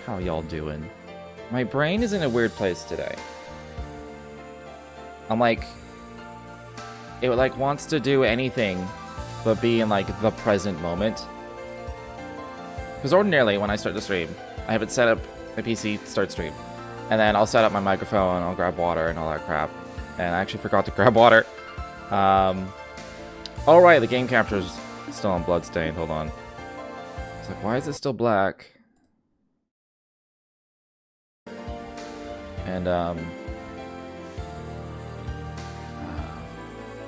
How y'all doing? My brain is in a weird place today. I'm like... It like wants to do anything but be in like the present moment. Because ordinarily when I start the stream, I have it set up, my PC start stream. And then I'll set up my microphone, I'll grab water and all that crap. And I actually forgot to grab water. Oh right, the game capture's still on bloodstained, hold on. It's like, why is it still black? And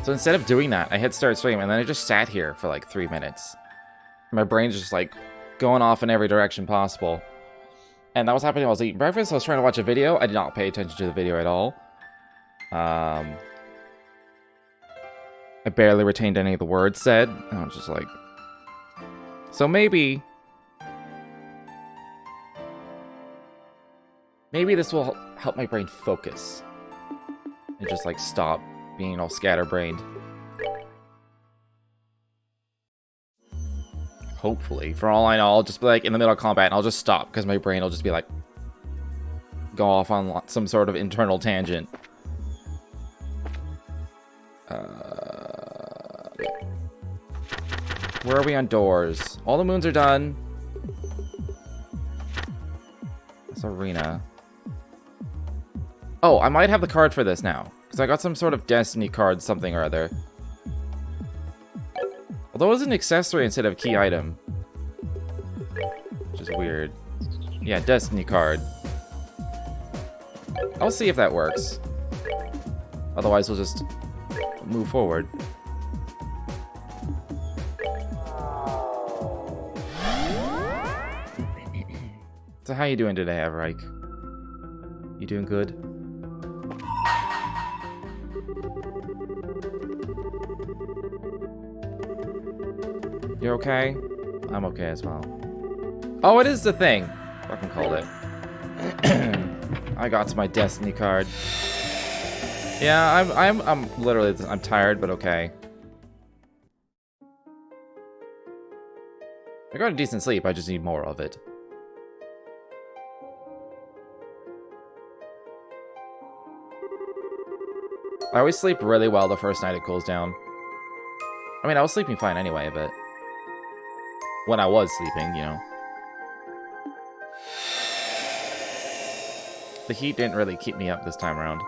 so instead of doing that, I hit start stream and then I just sat here for like 3 minutes. My brain's just like going off in every direction possible. And that was happening while I was eating breakfast. I was trying to watch a video. I did not pay attention to the video at all. I barely retained any of the words said. I was just like... So maybe this will help my brain focus. And just like stop being all scatterbrained. Hopefully. For all I know, I'll just be like in the middle of combat and I'll just stop because my brain will just be like... Go off on some sort of internal tangent. Where are we on doors? All the moons are done. This arena. Oh, I might have the card for this now. Because I got some sort of Destiny card, something or other. Although it was an accessory instead of key item. Which is weird. Yeah, Destiny card. I'll see if that works. Otherwise, we'll just move forward. So how you doing today, Everike? You doing good? You're okay? I'm okay as well. Oh, it is the thing! Fucking called it. I got to my Destiny card. Yeah, I'm literally, I'm tired, but okay. I got a decent sleep, I just need more of it. I always sleep really well the first night it cools down. I mean, I was sleeping fine anyway, but... When I was sleeping, you know. The heat didn't really keep me up this time around.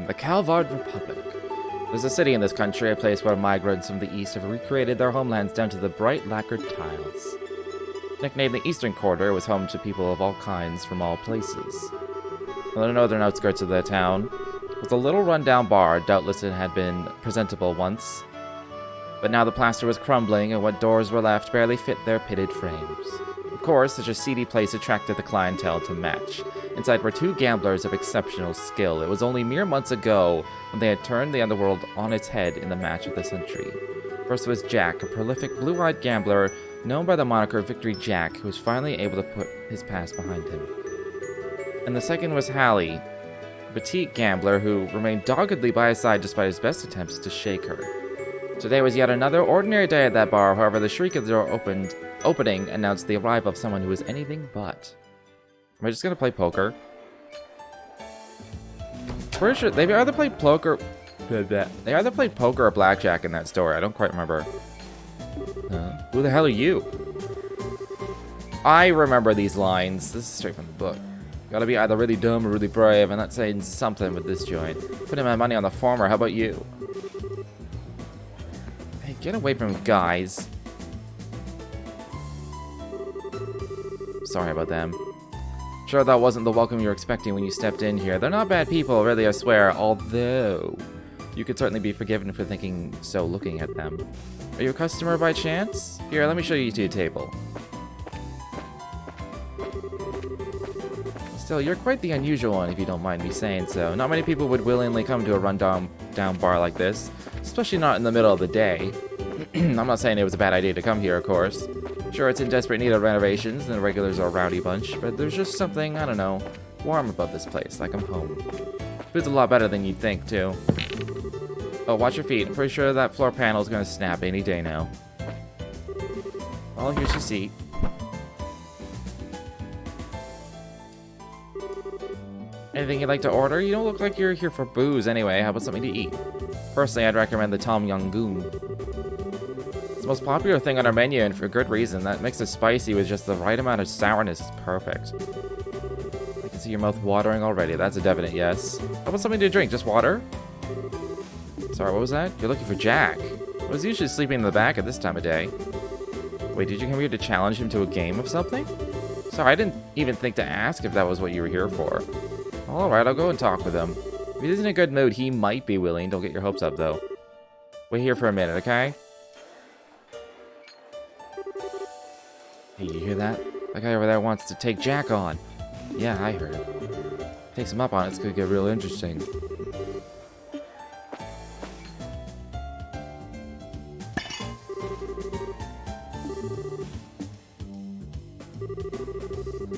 The Calvard Republic. There's a city in this country, a place where migrants from the east have recreated their homelands down to the bright lacquered tiles. Nicknamed the Eastern Quarter, it was home to people of all kinds from all places. On the northern outskirts of the town was a little rundown bar. Doubtless it had been presentable once, but now the plaster was crumbling and what doors were left barely fit their pitted frames. Of course, such a seedy place attracted the clientele to match. Inside were two gamblers of exceptional skill. It was only mere months ago when they had turned the underworld on its head in the match of the century. First was Jack, a prolific blue-eyed gambler known by the moniker Victory Jack, who was finally able to put his past behind him. And the second was Hallie, a petite gambler who remained doggedly by his side despite his best attempts to shake her. Today was yet another ordinary day at that bar. However, the shriek of the door opening announced the arrival of someone who was anything but. Am I just gonna play poker? Pretty sure they either played poker. They either played poker or blackjack in that story. I don't quite remember. Who the hell are you? I remember these lines. This is straight from the book. Gotta be either really dumb or really brave, and that's saying something with this joint. Putting my money on the former. How about you? Hey, get away from guys. Sorry about them. Sure, that wasn't the welcome you were expecting when you stepped in here. They're not bad people, really, I swear. Although, you could certainly be forgiven for thinking so looking at them. Are you a customer by chance? Here, let me show you to your table. Still, you're quite the unusual one, if you don't mind me saying so. Not many people would willingly come to a rundown bar like this, especially not in the middle of the day. I'm not saying it was a bad idea to come here, of course. Sure, it's in desperate need of renovations, and the regulars are a rowdy bunch, but there's just something, I don't know, warm about this place, like I'm home. Food's a lot better than you'd think, too. Oh, watch your feet. I'm pretty sure that floor panel is gonna snap any day now. Well, here's your seat. Anything you'd like to order? You don't look like you're here for booze anyway. How about something to eat? Personally, I'd recommend the Tom Yum Goong. It's the most popular thing on our menu, and for good reason. That mix of spicy with just the right amount of sourness is perfect. I can see your mouth watering already. That's a definite yes. How about something to drink? Just water? Sorry, what was that? You're looking for Jack. I was usually sleeping in the back at this time of day. Wait, did you come here to challenge him to a game of something? Sorry, I didn't even think to ask if that was what you were here for. Alright, I'll go and talk with him. If he's in a good mood, he might be willing. Don't get your hopes up, though. Wait here for a minute, okay? Hey, you hear that? That guy over there wants to take Jack on. Yeah, I heard it. Takes him up on it, it's gonna get real interesting.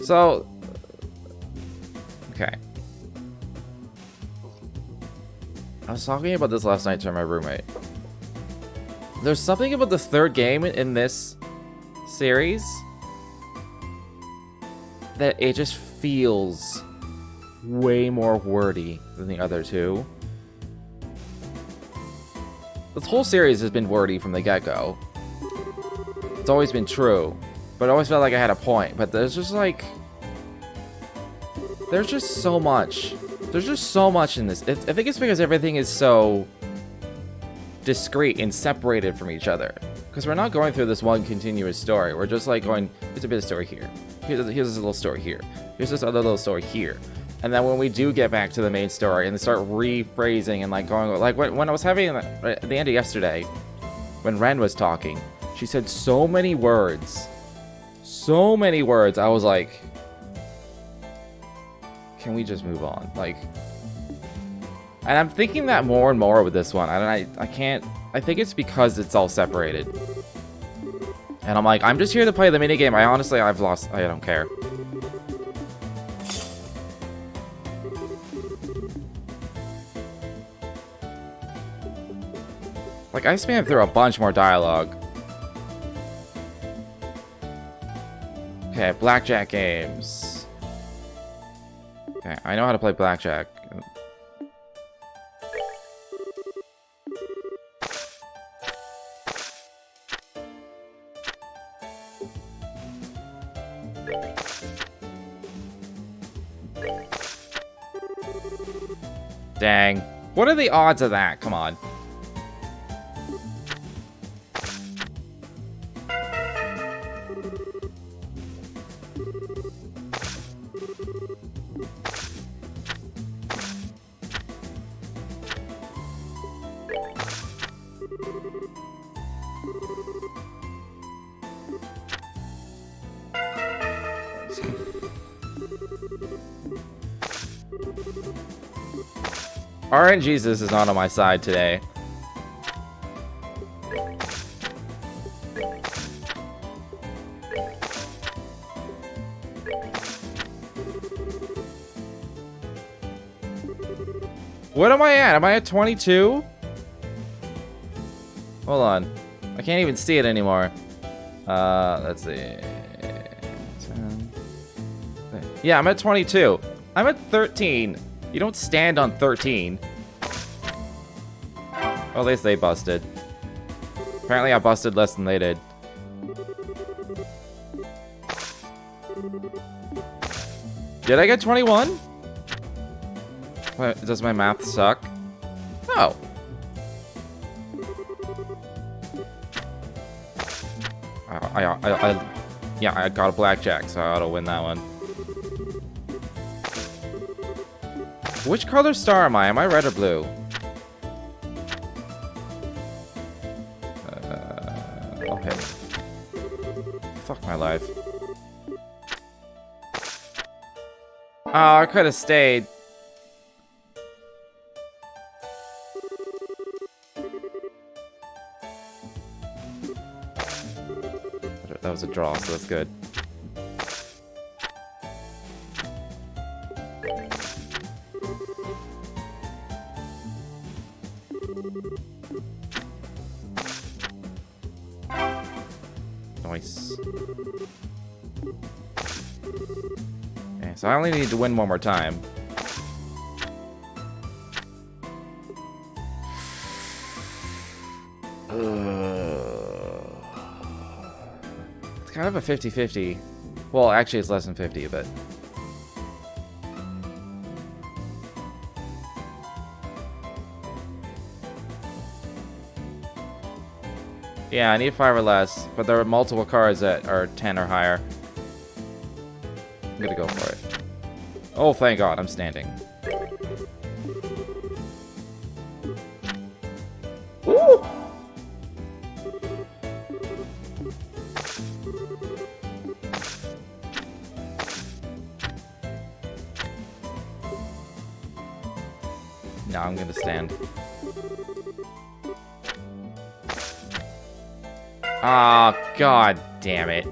So... okay. I was talking about this last night to my roommate. There's something about the third game in this series that it just feels way more wordy than the other two. This whole series has been wordy from the get-go. It's always been true, but I always felt like I had a point. But there's just like... there's just so much. There's just so much in this. I think it's because everything is so discrete and separated from each other. Because we're not going through this one continuous story. We're just like going, here's a bit of story here. Here's this little story here. Here's this other little story here. And then when we do get back to the main story and they start rephrasing and like going, like when I was having, at the end of yesterday, when Ren was talking, she said so many words. So many words. I was like... can we just move on? Like, and I'm thinking that more and more with this one. I can't. I think it's because it's all separated. And I'm like, I'm just here to play the minigame. I've lost. I don't care. Like, I spammed through a bunch more dialogue. Okay, blackjack games. Okay, I know how to play blackjack. Dang. What are the odds of that? Come on. RNGesus is not on my side today. What am I at? Am I at 22? Hold on. I can't even see it anymore. Let's see. 10. Yeah, I'm at 22. I'm at 13. You don't stand on 13. Well, at least they busted. Apparently I busted less than they did. Did I get 21? What, does my math suck? No. Yeah, I got a blackjack, so I ought to win that one. Which color star am I? Am I red or blue? Okay. Fuck my life. Oh, I could have stayed. That was a draw, so that's good. Nice. Okay, so I only need to win one more time. It's kind of a 50-50. Well, actually, it's less than 50, but... Yeah, I need 5 or less, but there are multiple cards that are 10 or higher. I'm gonna go for it. Oh, thank God, I'm standing. Woo! No, I'm gonna stand. Ah, oh, God damn it.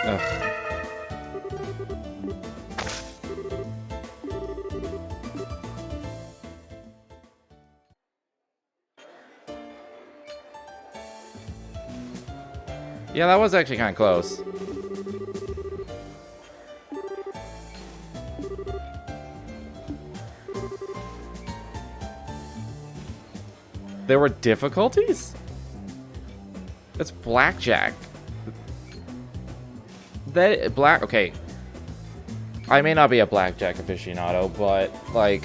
Ugh. Yeah, that was actually kind of close. There were difficulties? It's blackjack. Okay. I may not be a blackjack aficionado, but, like...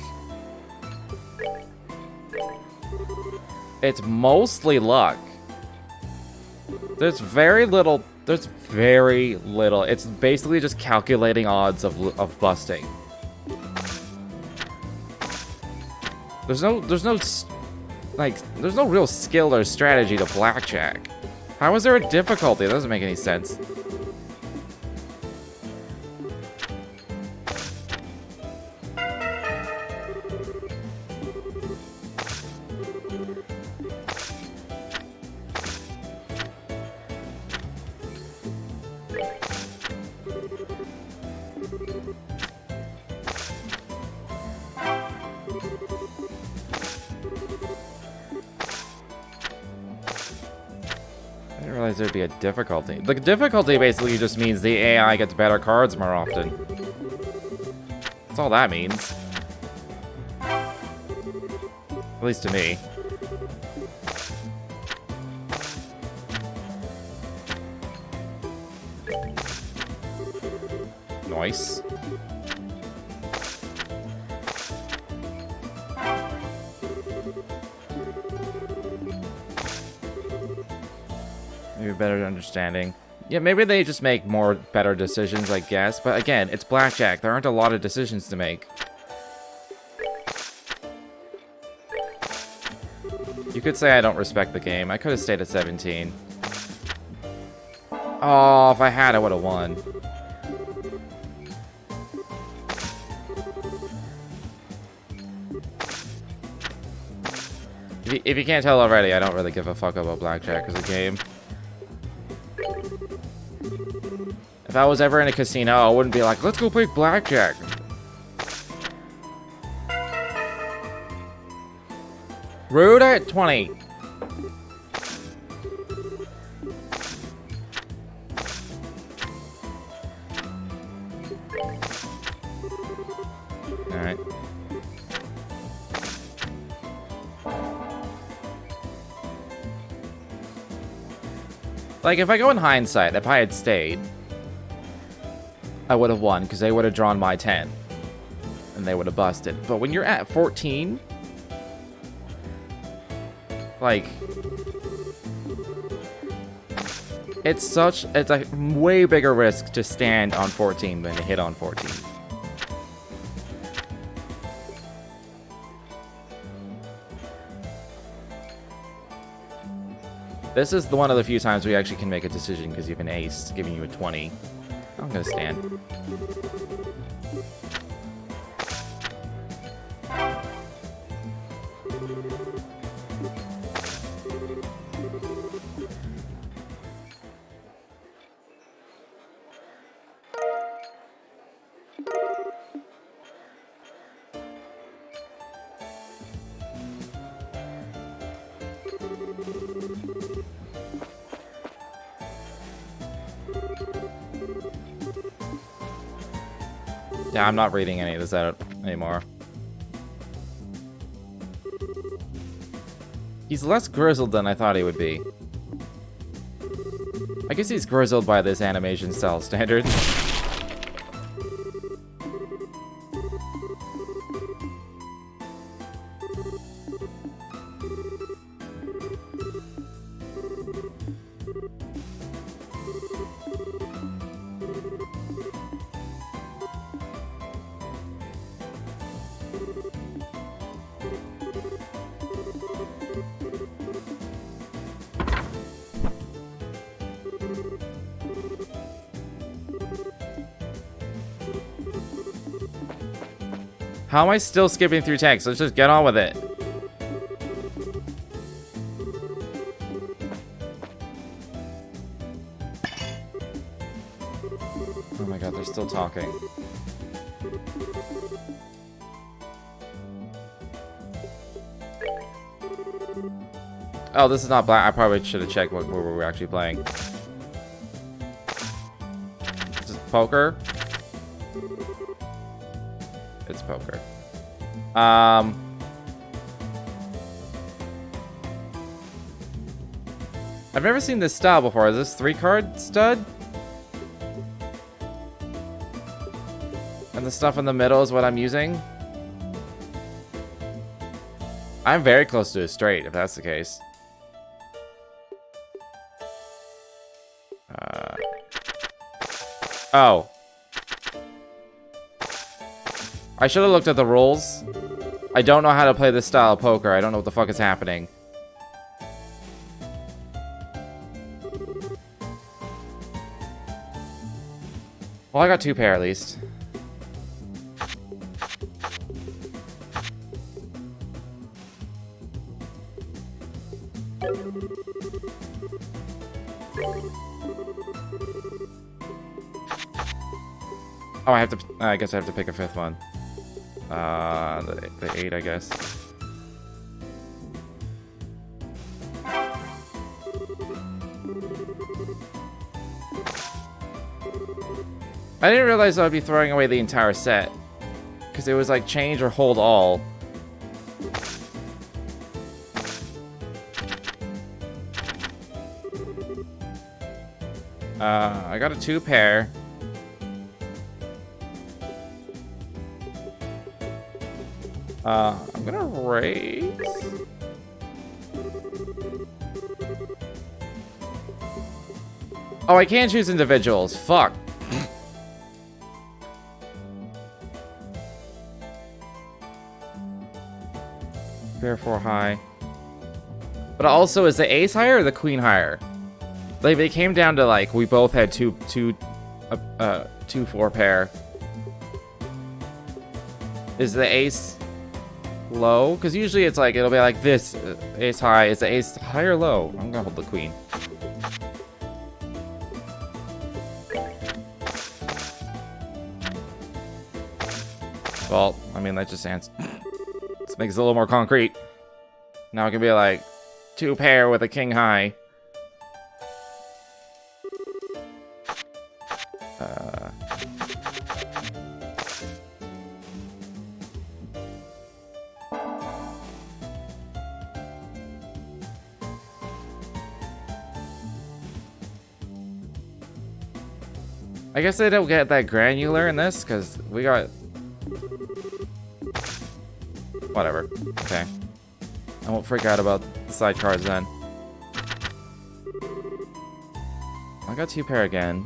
It's mostly luck. There's very little... It's basically just calculating odds of busting. There's no real skill or strategy to blackjack. How is there a difficulty? That doesn't make any sense. I didn't realize there'd be a difficulty. The difficulty basically just means the AI gets better cards more often. That's all that means. At least to me. Nice. Maybe better understanding. Yeah, maybe they just make better decisions, I guess. But again, it's blackjack. There aren't a lot of decisions to make. You could say I don't respect the game. I could have stayed at 17. Oh, if I had, I would have won. If you can't tell already, I don't really give a fuck about blackjack as a game. If I was ever in a casino, I wouldn't be like, let's go play blackjack. Rude at 20. Alright. Like, if I go in hindsight, if I had stayed, I would have won, because they would have drawn my 10. And they would have busted. But when you're at 14... Like... It's a way bigger risk to stand on 14 than to hit on 14. This is one of the few times we actually can make a decision because you have an ace giving you a 20. I'm gonna stand. Yeah, I'm not reading any of this out anymore. He's less grizzled than I thought he would be. I guess he's grizzled by this animation style standard. How am I still skipping through text? Let's just get on with it. Oh my god, they're still talking. Oh, this is not black. I probably should have checked what we were actually playing. Is this poker? It's poker. I've never seen this style before. Is this 3-card stud? And the stuff in the middle is what I'm using? I'm very close to a straight, if that's the case. Oh. I should have looked at the rules. I don't know how to play this style of poker. I don't know what the fuck is happening. Well, I got 2 pair at least. Oh, I guess I have to pick a 5th one. The 8, I guess. I didn't realize I would be throwing away the entire set. Because it was like change or hold all. I got a 2 pair. I'm gonna raise. Oh, I can't choose individuals. Fuck. Pair 4 high. But also, is the ace higher or the queen higher? Like, they came down to like we both had two 4 pair. Is the ace low? Because usually it's like, it'll be like this. Ace high. Is the ace high or low? I'm gonna hold the queen. Well, I mean, that just makes it a little more concrete. Now it can be like 2 pair with a king high. I guess they don't get that granular in this, because we got... Whatever. Okay. I won't freak out about the side cards then. I got 2 pair again.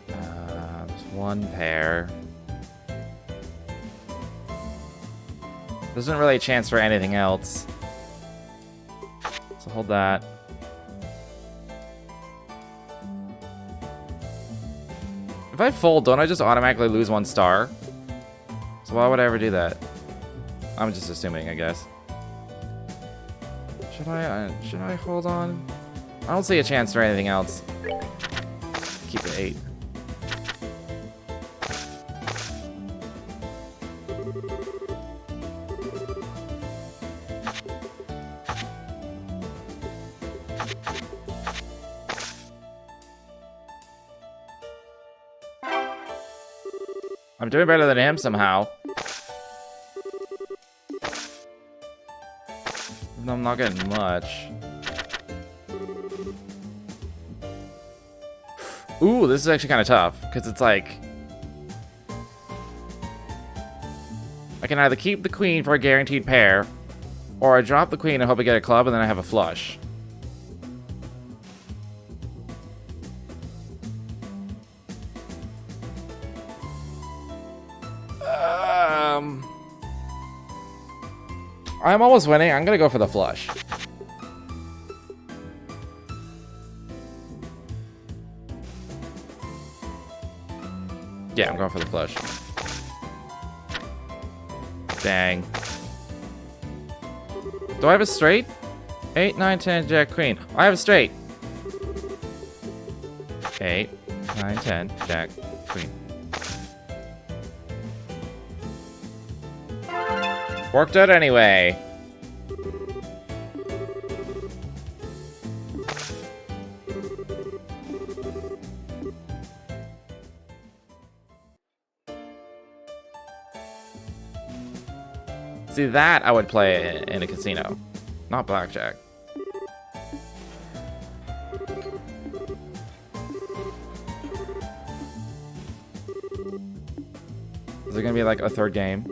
There's 1 pair. There isn't really a chance for anything else. So hold that. If I fold, don't I just automatically lose 1 star? So why would I ever do that? I'm just assuming, I guess. Should I hold on? I don't see a chance for anything else. Keep it 8. I'm doing better than him somehow. No, I'm not getting much. Ooh, this is actually kind of tough, because it's like... I can either keep the queen for a guaranteed pair, or I drop the queen and hope I get a club, and then I have a flush. I'm almost winning. I'm gonna go for the flush. Yeah, I'm going for the flush. Dang. Do I have a straight? 8, 9, 10, jack, queen. I have a straight. 8, 9, 10, jack, queen. Worked out anyway. See, that I would play in a casino, not blackjack. Is it gonna be like a third game?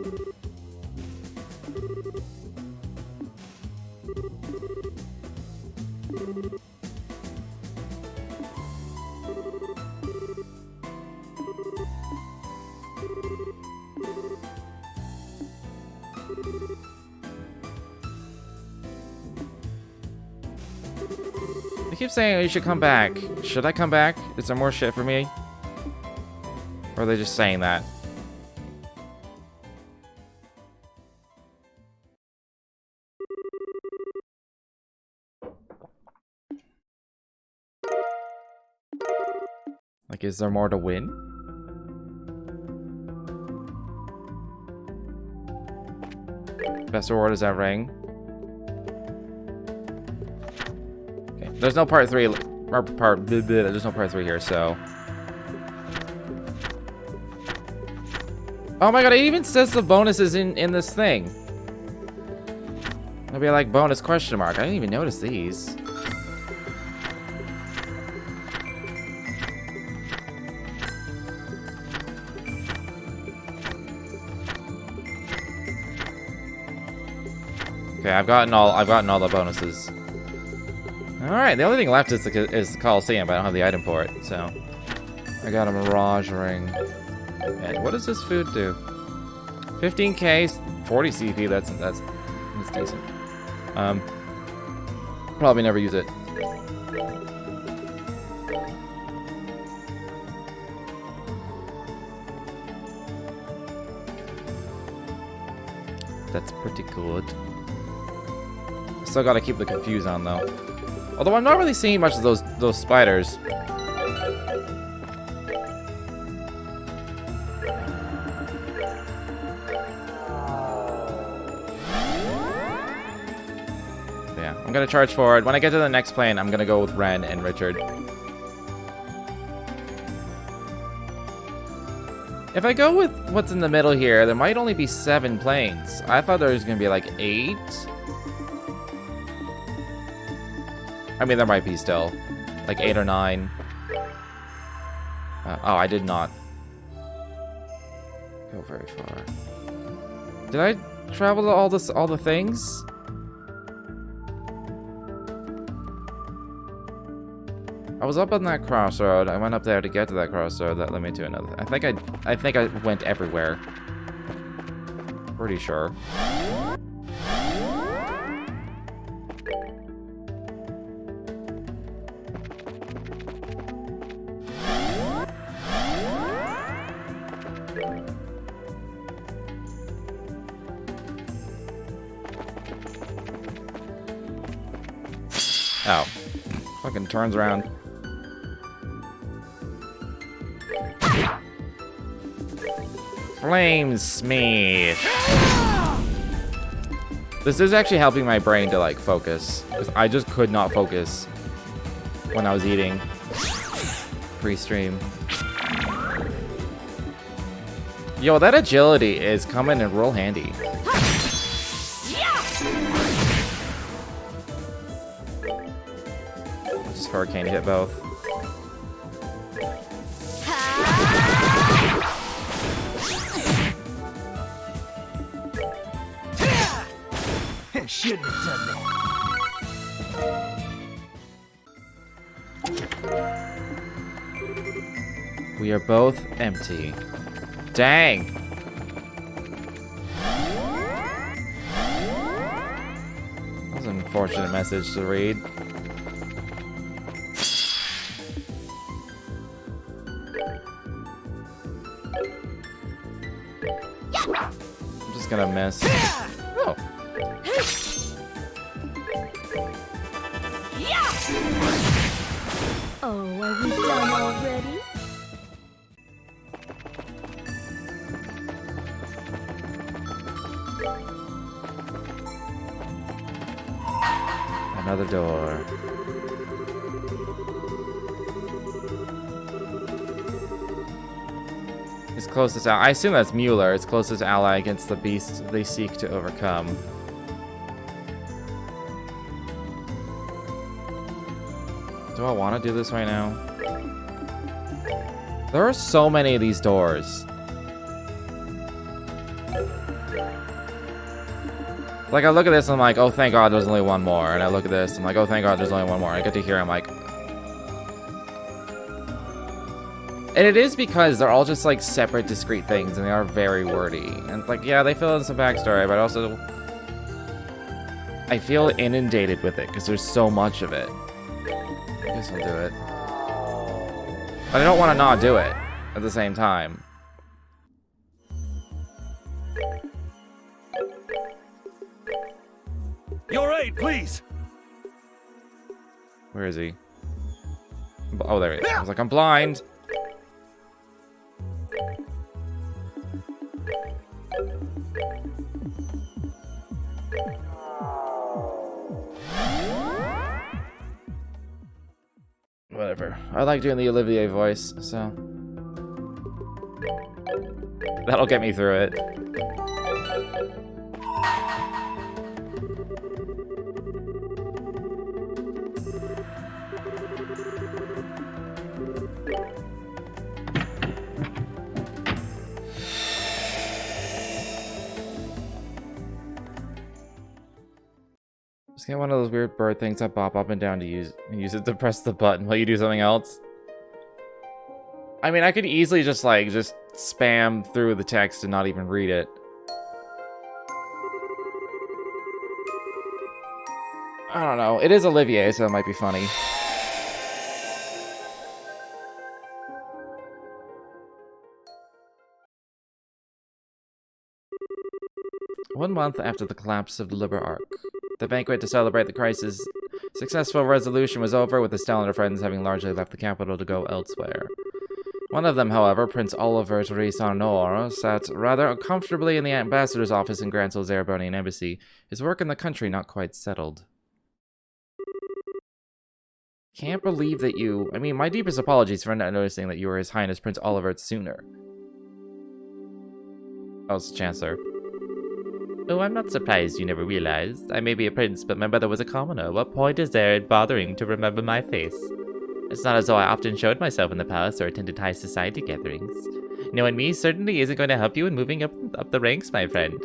They keep saying you should come back. Should I come back? Is there more shit for me? Or are they just saying that? Like, is there more to win? Best reward is that ring. Okay, there's no part 3, or there's no part 3 here, so. Oh my god, it even says the bonuses in this thing. It'll be like bonus question mark. I didn't even notice these. Okay, I've gotten all the bonuses. All right, the only thing left is the Coliseum, but I don't have the item for it, so I got a Mirage ring. And what does this food do? 15k, 40 CP. That's decent. Probably never use it. That's pretty good. Still gotta keep the confuse on though. Although I'm not really seeing much of those spiders. Yeah, I'm gonna charge forward. When I get to the next plane, I'm gonna go with Ren and Richard. If I go with what's in the middle here, there might only be 7 planes. I thought there was gonna be like 8. I mean, there might be still. Like 8 or 9. Oh, I did not go very far. Did I travel to all the things? I was up on that crossroad. I went up there to get to that crossroad. That led me to another. I think I went everywhere. Pretty sure. Oh. Fucking turns around. Flame Smash! This is actually helping my brain to, like, focus. Because I just could not focus when I was eating pre-stream. Yo, that agility is coming in real handy. Just hurricane hit both. Shouldn't have done that. We are both empty. Dang! That was an unfortunate message to read. I'm just gonna miss. Oh. Oh, are we done already? Another door. His closest ally. I assume that's Mueller, its closest ally against the beast they seek to overcome. Do I want to do this right now? There are so many of these doors. Like, I look at this and I'm like, oh, thank God there's only one more. And I look at this and I'm like, oh, thank God there's only one more. I get to hear I'm like... And it is because they're all just, like, separate, discrete things, and they are very wordy. And it's like, yeah, they fill in some backstory, but also... I feel inundated with it, because there's so much of it. I guess I'll do it. But I don't want to not do it at the same time. Your aid, please. Where is he? Oh, there he is. I was like, I'm blind. Whatever. I like doing the Olivier voice, so... That'll get me through it. Just get one of those weird bird things that bop up and down to use it to press the button while you do something else. I mean, I could easily just spam through the text and not even read it. I don't know. It is Olivier, so it might be funny. One month after the collapse of the Liber Arc, the banquet to celebrate the crisis' successful resolution was over, with the Stellar friends having largely left the capital to go elsewhere. One of them, however, Prince Oliver Risarnor, sat rather uncomfortably in the ambassador's office in Gransel's Erebonian embassy, his work in the country not quite settled. Can't believe that you... I mean, my deepest apologies for not noticing that you were His Highness Prince Oliver sooner. Oh, it's the Chancellor. Oh, I'm not surprised you never realized. I may be a prince, but my brother was a commoner. What point is there in bothering to remember my face? It's not as though I often showed myself in the palace or attended high society gatherings. Knowing me certainly isn't going to help you in moving up the ranks, my friend.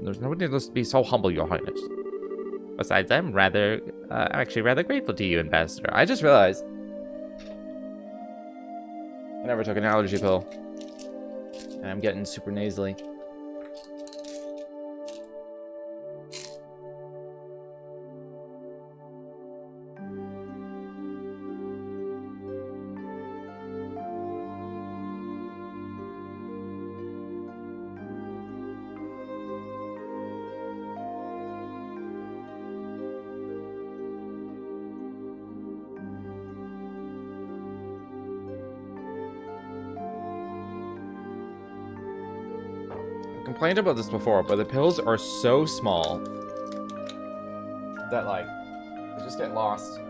There's no need to be so humble, Your Highness. Besides, I'm actually rather grateful to you, Ambassador. I just realized I never took an allergy pill. And I'm getting super nasally. complained about this before, but the pills are so small that, like, they just get lost.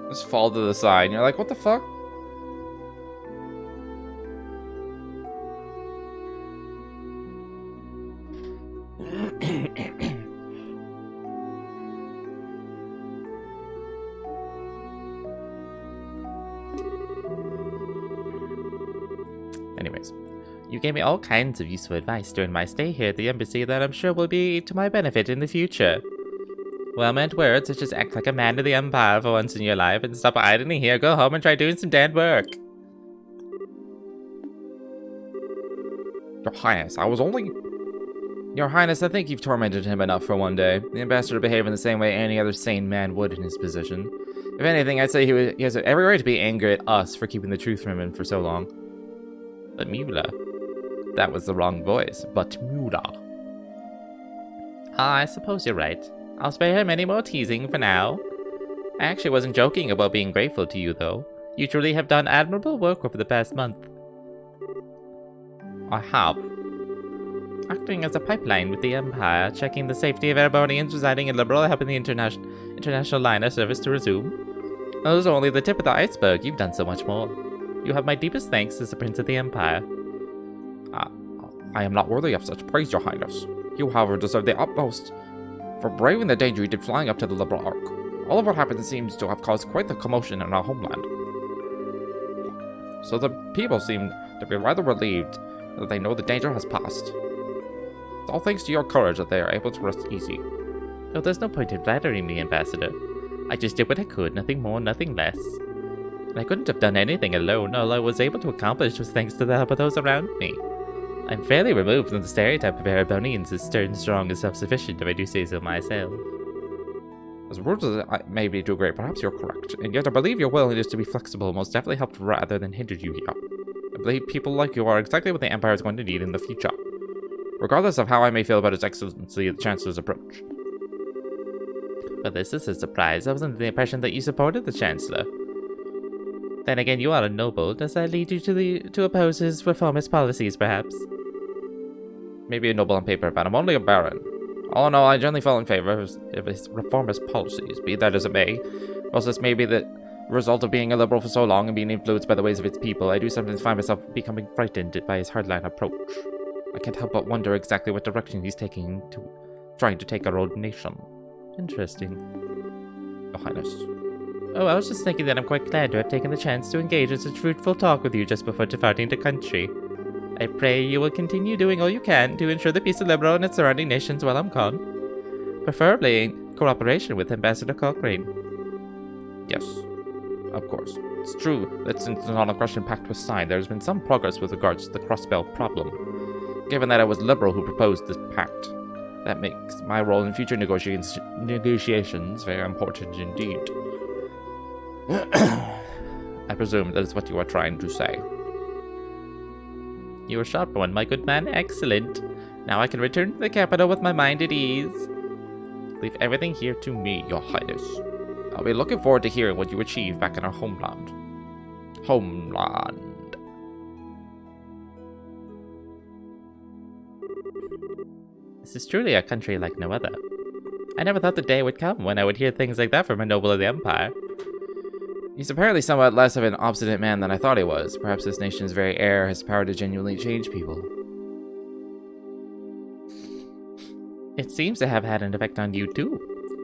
Just fall to the side, and you're like, what the fuck? Anyways, you gave me all kinds of useful advice during my stay here at the embassy that I'm sure will be to my benefit in the future. Well-meant words such as act like a man of the Empire for once in your life and stop idling here, go home and try doing some damn work. Your Highness, Your Highness, I think you've tormented him enough for one day. The ambassador behaved in the same way any other sane man would in his position. If anything, I'd say he has every right to be angry at us for keeping the truth from him for so long. But Mula. That was the wrong voice. But Mula. I suppose you're right. I'll spare him any more teasing for now. I actually wasn't joking about being grateful to you, though. You truly have done admirable work over the past month. I have. Acting as a pipeline with the Empire, checking the safety of Erebonians residing in Liberal, helping the international liner service to resume. Those are only the tip of the iceberg. You've done so much more. You have my deepest thanks as the Prince of the Empire. I am not worthy of such praise, Your Highness. You, however, deserve the utmost for braving the danger you did flying up to the Liberal Ark. All of what happened seems to have caused quite the commotion in our homeland. So the people seem to be rather relieved that they know the danger has passed. It's all thanks to your courage that they are able to rest easy. Oh, there's no point in flattering me, Ambassador. I just did what I could, nothing more, nothing less. And I couldn't have done anything alone. All I was able to accomplish was thanks to the help of those around me. I'm fairly removed from the stereotype of Erebonians as stern, strong, and self-sufficient, if I do say so myself. As rude as I may be too great, perhaps you're correct. And yet I believe your willingness to be flexible most definitely helped rather than hindered you here. I believe people like you are exactly what the Empire is going to need in the future. Regardless of how I may feel about His Excellency the Chancellor's approach. But this is a surprise. I was under the impression that you supported the Chancellor. Then again, you are a noble. Does that lead you to oppose his reformist policies, perhaps? Maybe a noble on paper, but I'm only a baron. All in all, I generally fall in favor of his reformist policies, be that as it may. Whilst this may be the result of being a liberal for so long and being influenced by the ways of its people, I do sometimes find myself becoming frightened by his hardline approach. I can't help but wonder exactly what direction he's trying to take our old nation. Interesting. Your Highness. Oh, I was just thinking that I'm quite glad to have taken the chance to engage in such fruitful talk with you just before departing the country. I pray you will continue doing all you can to ensure the peace of Liberal and its surrounding nations while I'm gone. Preferably in cooperation with Ambassador Cochrane. Yes, of course. It's true that since the non-aggression pact was signed, there has been some progress with regards to the crossbelt problem. Given that I was Liberal who proposed this pact, that makes my role in future negotiations very important indeed. I presume that is what you are trying to say. You are sharp one, my good man. Excellent. Now I can return to the capital with my mind at ease. Leave everything here to me, Your Highness. I'll be looking forward to hearing what you achieve back in our homeland. This is truly a country like no other. I never thought the day would come when I would hear things like that from a noble of the Empire. He's apparently somewhat less of an obstinate man than I thought he was. Perhaps this nation's very air has power to genuinely change people. It seems to have had an effect on you, too.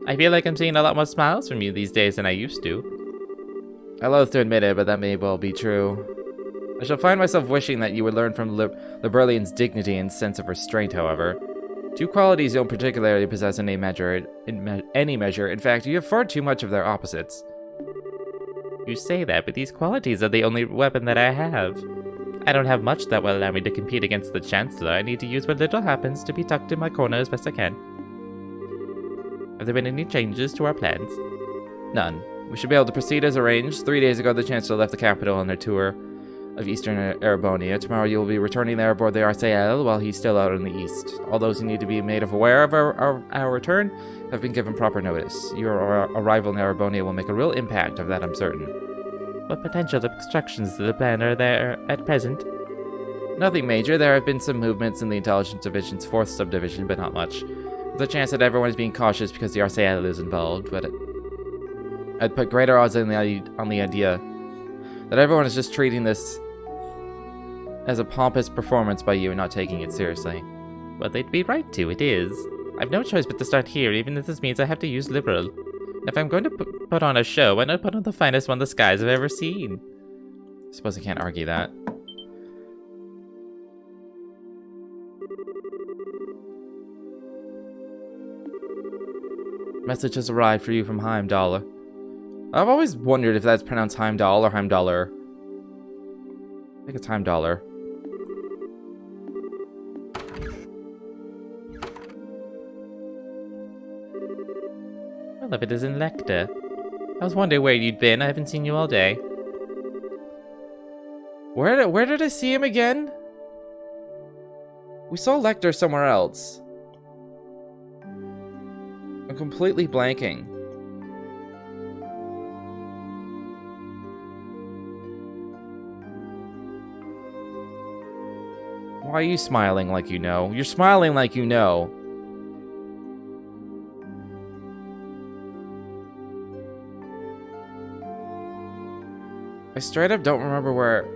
I feel like I'm seeing a lot more smiles from you these days than I used to. I loathe to admit it, but that may well be true. I shall find myself wishing that you would learn from Liberalian's dignity and sense of restraint, however. Two qualities you don't particularly possess in any measure. In fact, you have far too much of their opposites. You say that, but these qualities are the only weapon that I have. I don't have much that will allow me to compete against the Chancellor. I need to use what little happens to be tucked in my corner as best I can. Have there been any changes to our plans? None. We should be able to proceed as arranged. 3 days ago, the Chancellor left the capital on their tour of Eastern Erebonia. Tomorrow, you will be returning there aboard the RCL while he's still out in the east. All those who need to be made aware of our return have been given proper notice. Your arrival in Erebonia will make a real impact, of that I'm certain. What potential obstructions to the plan are there at present? Nothing major. There have been some movements in the Intelligence Division's 4th subdivision, but not much. There's a chance that everyone is being cautious because the RCL is involved, but I'd put greater odds on the idea that everyone is just treating this as a pompous performance by you and not taking it seriously. Well, they'd be right to, it is. I've no choice but to start here, even if this means I have to use liberal. If I'm going to put on a show, why not put on the finest one the skies have ever seen? I suppose I can't argue that. Message has arrived for you from Heimdall. I've always wondered if that's pronounced Heimdall or Heimdaller. I think it's Heimdaller. Well, if it isn't Lecter. I was wondering where you'd been. I haven't seen you all day. Where did I see him again? We saw Lecter somewhere else. I'm completely blanking. Why are you smiling like you know? You're smiling like you know. I straight up don't remember where...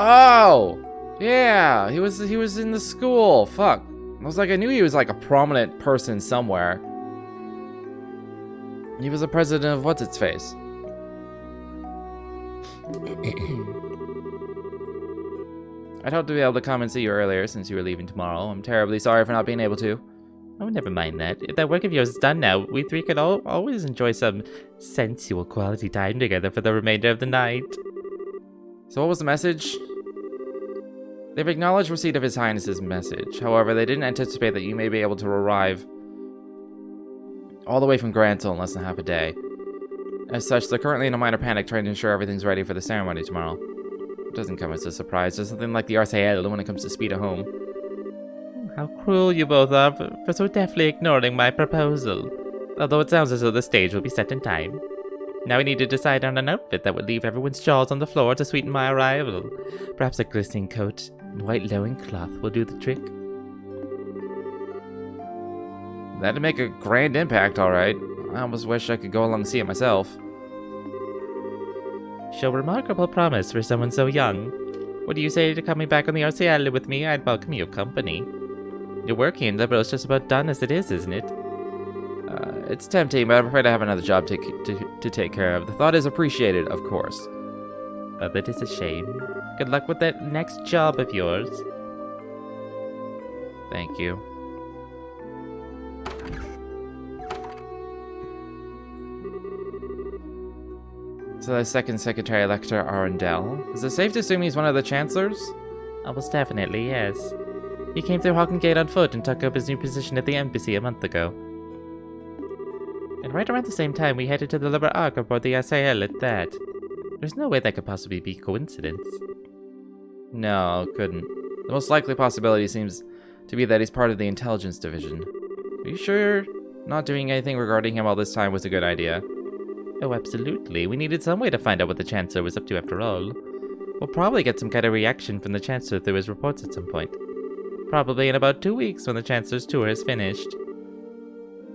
Oh! Yeah, he was in the school. Fuck. I was like, I knew he was like a prominent person somewhere. He was the president of What's-Its-Face. I'd hoped to be able to come and see you earlier since you were leaving tomorrow. I'm terribly sorry for not being able to. Oh, never mind that. If that work of yours is done now, we three could always enjoy some sensual quality time together for the remainder of the night. So what was the message? They've acknowledged receipt of His Highness's message. However, they didn't anticipate that you may be able to arrive all the way from Grantal in less than half a day. As such, they're currently in a minor panic trying to ensure everything's ready for the ceremony tomorrow. It doesn't come as a surprise. There's something like the RCL when it comes to speed at home. How cruel you both are for so deftly ignoring my proposal. Although it sounds as though the stage will be set in time. Now we need to decide on an outfit that would leave everyone's jaws on the floor to sweeten my arrival. Perhaps a glistening coat and white loincloth will do the trick. That'd make a grand impact, alright. I almost wish I could go along and see it myself. Show remarkable promise for someone so young. What do you say to coming back on the RCL with me? I'd welcome your company. Your work here in Liberal is just about done as it is, isn't it? It's tempting, but I'm afraid I have another job to take care of. The thought is appreciated, of course. But that is a shame. Good luck with that next job of yours. Thank you. So the second Secretary Lecter Arundel. Is it safe to assume he's one of the Chancellors? Almost definitely, yes. He came through Hawken Gate on foot and took up his new position at the embassy a month ago. And right around the same time, we headed to the Liberal Arc aboard the SAL at that. There's no way that could possibly be coincidence. No, couldn't. The most likely possibility seems to be that he's part of the Intelligence Division. Are you sure not doing anything regarding him all this time was a good idea? Oh, absolutely. We needed some way to find out what the Chancellor was up to after all. We'll probably get some kind of reaction from the Chancellor through his reports at some point. Probably in about 2 weeks when the Chancellor's tour is finished.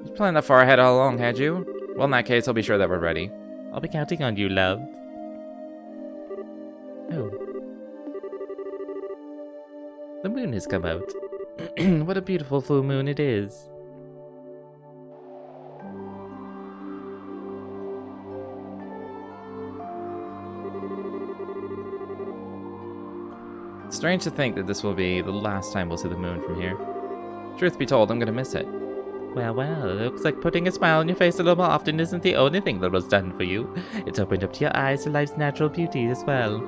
You planned that far ahead all along, had you? Well, in that case, I'll be sure that we're ready. I'll be counting on you, love. Oh. The moon has come out. What a beautiful full moon it is. It's strange to think that this will be the last time we'll see the moon from here. Truth be told, I'm gonna miss it. Well, it looks like putting a smile on your face a little more often isn't the only thing that was done for you. It's opened up to your eyes to life's natural beauty as well.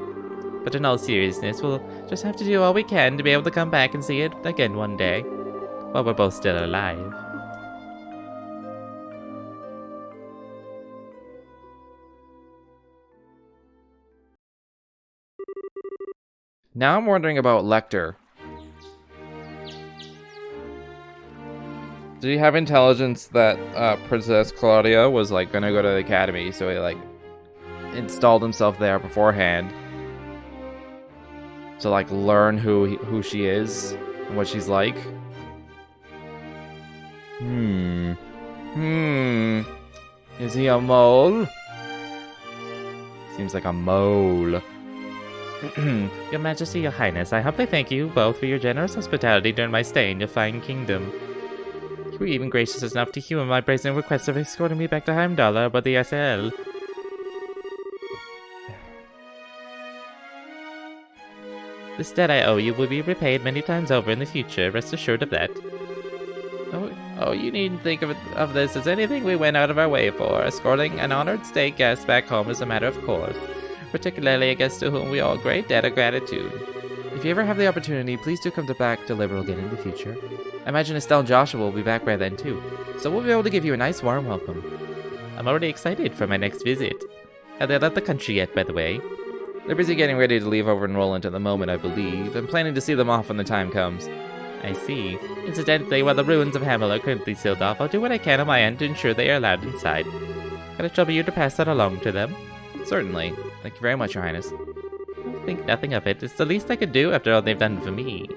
But in all seriousness, we'll just have to do all we can to be able to come back and see it again one day, while we're both still alive. Now I'm wondering about Lecter. Did he have intelligence that Princess Claudia was like gonna go to the academy, so he like installed himself there beforehand to like learn who she is and what she's like? Is he a mole? Seems like a mole. Your Majesty, Your Highness, I humbly thank you both for your generous hospitality during my stay in your fine kingdom. You were even gracious enough to humor my brazen request of escorting me back to Heimdall about the SL. This debt I owe you will be repaid many times over in the future, rest assured of that. Oh, you needn't think of this as anything we went out of our way for. Escorting an honored state guest back home is a matter of course, particularly a guest to whom we owe a great debt of gratitude. If you ever have the opportunity, please do come back to Liberal again in the future. I imagine Estelle and Joshua will be back by then too, so we'll be able to give you a nice warm welcome. I'm already excited for my next visit. Have they left the country yet, by the way? They're busy getting ready to leave over in Roland at the moment, I believe, and planning to see them off when the time comes. I see. Incidentally, while the ruins of Hamel are currently sealed off, I'll do what I can on my end to ensure they are allowed inside. Can I trouble you to pass that along to them? Certainly. Thank you very much, Your Highness. Think nothing of it. It's the least I could do after all they've done for me.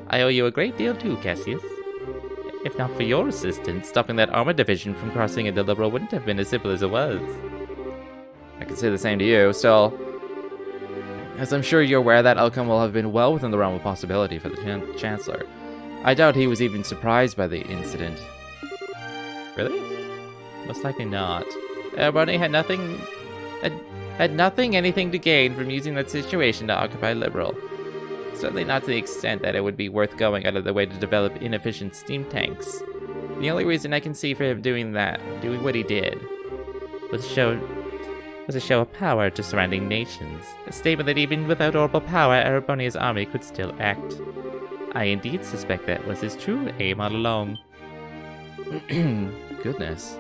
I owe you a great deal too, Cassius. If not for your assistance, stopping that armor division from crossing into Liberal wouldn't have been as simple as it was. I can say the same to you. Still, as I'm sure you're aware, that outcome will have been well within the realm of possibility for the Chancellor. I doubt he was even surprised by the incident. Really? Most likely not. Barney had nothing anything to gain from using that situation to occupy Liberal. Certainly not to the extent that it would be worth going out of the way to develop inefficient steam tanks. The only reason I can see for him doing what he did, was a show of power to surrounding nations. A statement that even without orbital power, Erebonia's army could still act. I indeed suspect that was his true aim all along. Goodness.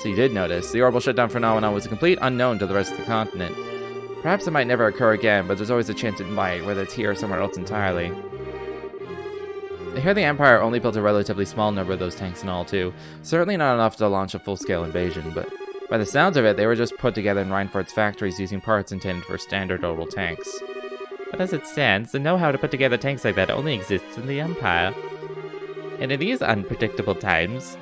So you did notice, the orbital shutdown phenomenon was a complete unknown to the rest of the continent. Perhaps it might never occur again, but there's always a chance it might, whether it's here or somewhere else entirely. I hear the Empire only built a relatively small number of those tanks in all, too. Certainly not enough to launch a full-scale invasion, but by the sounds of it, they were just put together in Reinford's factories using parts intended for standard orbital tanks. But as it stands, the know-how to put together tanks like that only exists in the Empire. And in these unpredictable times,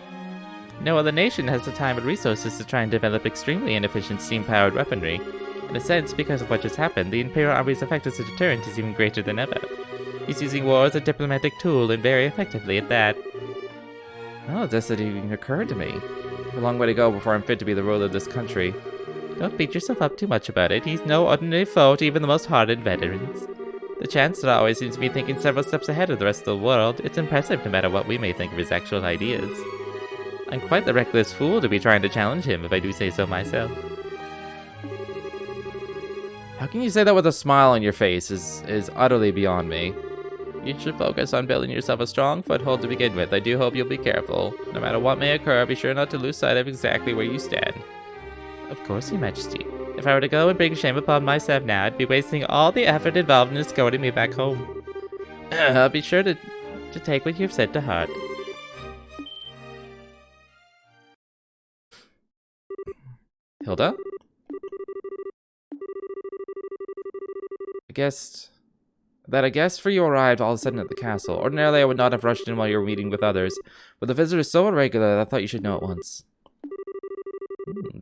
no other nation has the time and resources to try and develop extremely inefficient steam-powered weaponry. In a sense, because of what just happened, the Imperial Army's effect as a deterrent is even greater than ever. He's using war as a diplomatic tool, and very effectively at that. Oh, this didn't even occur to me. A long way to go before I'm fit to be the ruler of this country. Don't beat yourself up too much about it. He's no ordinary foe to even the most hardened veterans. The Chancellor always seems to be thinking several steps ahead of the rest of the world. It's impressive no matter what we may think of his actual ideas. I'm quite the reckless fool to be trying to challenge him, if I do say so myself. How can you say that with a smile on your face is utterly beyond me. You should focus on building yourself a strong foothold to begin with. I do hope you'll be careful. No matter what may occur, be sure not to lose sight of exactly where you stand. Of course, Your Majesty. If I were to go and bring shame upon myself now, I'd be wasting all the effort involved in escorting me back home. I'll be sure to take what you've said to heart. Hilda? I guessed for you arrived all of a sudden at the castle. Ordinarily, I would not have rushed in while you were meeting with others, but the visitor is so irregular that I thought you should know at once.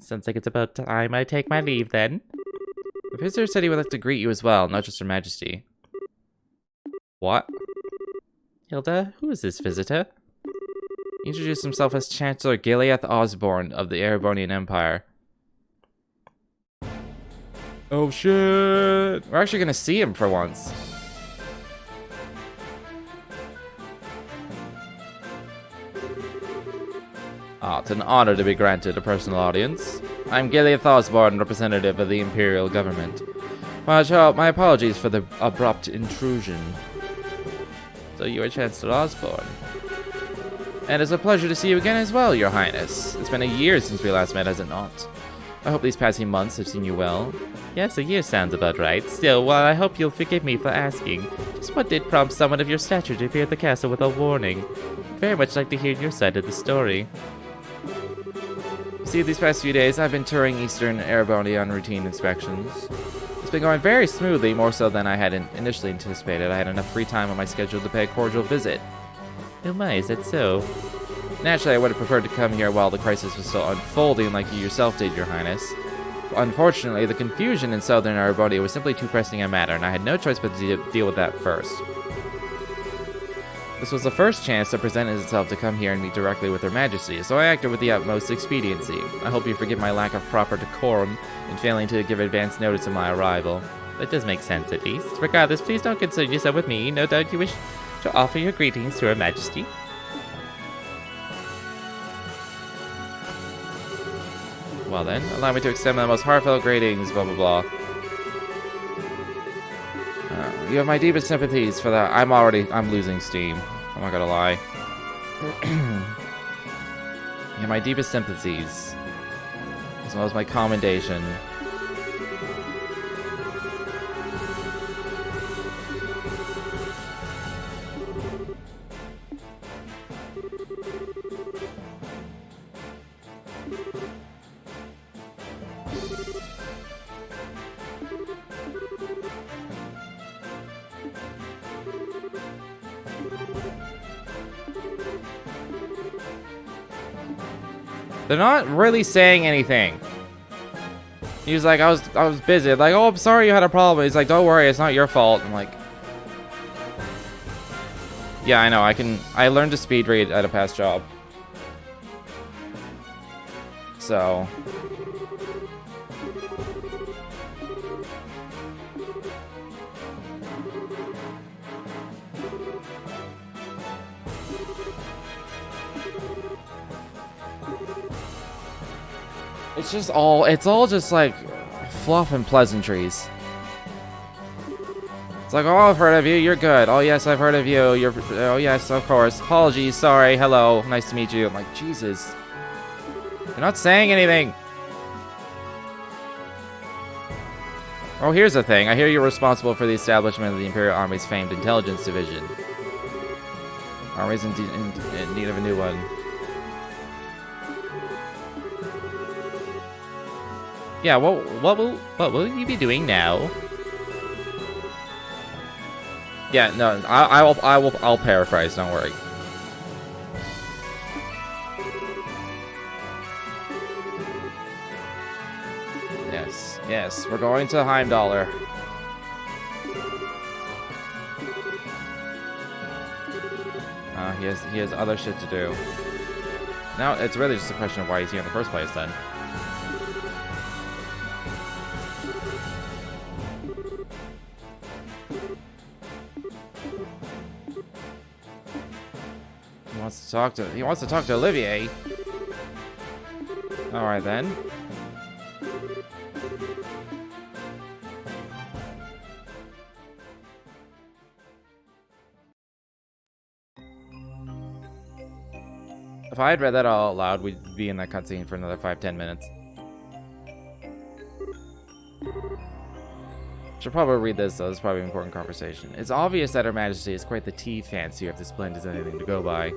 Sounds like it's about time I take my leave, then. The visitor said he would like to greet you as well, not just Her Majesty. What? Hilda, who is this visitor? He introduced himself as Chancellor Gileath Osborne of the Erebonian Empire. Oh shit! We're actually gonna see him for once. It's an honor to be granted a personal audience. I'm Gileath Osborne, representative of the Imperial Government. My apologies for the abrupt intrusion. So you are Chancellor Osborne. And it's a pleasure to see you again as well, Your Highness. It's been a year since we last met, has it not? I hope these past few months have seen you well. Yes, a year sounds about right. Still, while I hope you'll forgive me for asking, just what did prompt someone of your stature to appear at the castle without warning? very much like to hear your side of the story. See, these past few days, I've been touring Eastern Erebony on routine inspections. It's been going very smoothly, more so than I had initially anticipated. I had enough free time on my schedule to pay a cordial visit. Oh my, is that so? Naturally, I would have preferred to come here while the crisis was still unfolding like you yourself did, Your Highness. Unfortunately, the confusion in Southern Erebony was simply too pressing a matter, and I had no choice but to deal with that first. This was the first chance that presented itself to come here and meet directly with Her Majesty, so I acted with the utmost expediency. I hope you forgive my lack of proper decorum in failing to give advance notice of my arrival. That does make sense, at least. Regardless, please don't concern yourself with me. No doubt you wish to offer your greetings to Her Majesty. Well then, allow me to extend my most heartfelt greetings, blah blah blah. You have my deepest sympathies for that. I'm losing steam. I'm not gonna lie. You have my deepest sympathies, as well as my commendation. They're not really saying anything. He was like, I was busy. Like, oh, I'm sorry you had a problem. He's like, don't worry, it's not your fault. I'm like, yeah, I know. I learned to speed read at a past job. So. It's all just like fluff and pleasantries. It's like, oh, I've heard of you, you're good. Oh yes, I've heard of you, oh yes, of course. Apologies, sorry, hello, nice to meet you. I'm like, Jesus. You're not saying anything. Oh, here's the thing. I hear you're responsible for the establishment of the Imperial Army's famed intelligence division. Army's in need of a new one. Yeah, what will you be doing now? Yeah, no, I'll paraphrase. Don't worry. Yes, we're going to Heimdallr. He has other shit to do. Now it's really just a question of why he's here in the first place, then. He wants to talk to Olivier. Alright then. If I had read that all out loud, we'd be in that cutscene for another 5-10 minutes. Should probably read this though, this is probably an important conversation. It's obvious that Her Majesty is quite the tea fancier if this blend is anything to go by.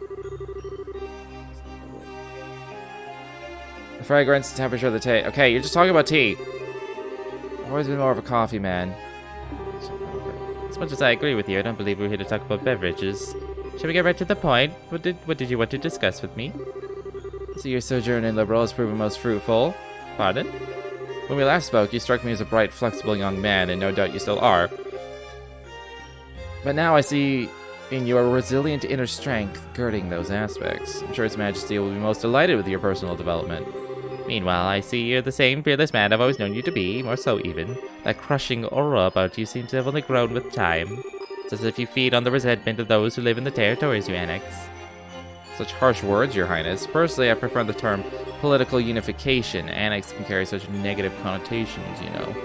The fragrance, the temperature of the tea. Okay, you're just talking about tea. I've always been more of a coffee man. As much as I agree with you, I don't believe we're here to talk about beverages. Shall we get right to the point? What did you want to discuss with me? So your sojourn in Liberal has proven most fruitful. Pardon? When we last spoke, you struck me as a bright, flexible young man, and no doubt you still are. But now I see in you a resilient inner strength girding those aspects. I'm sure His Majesty will be most delighted with your personal development. Meanwhile, I see you're the same fearless man I've always known you to be, more so even. That crushing aura about you seems to have only grown with time. It's as if you feed on the resentment of those who live in the territories you annex. Such harsh words, Your Highness. Personally, I prefer the term political unification. Annex can carry such negative connotations, you know.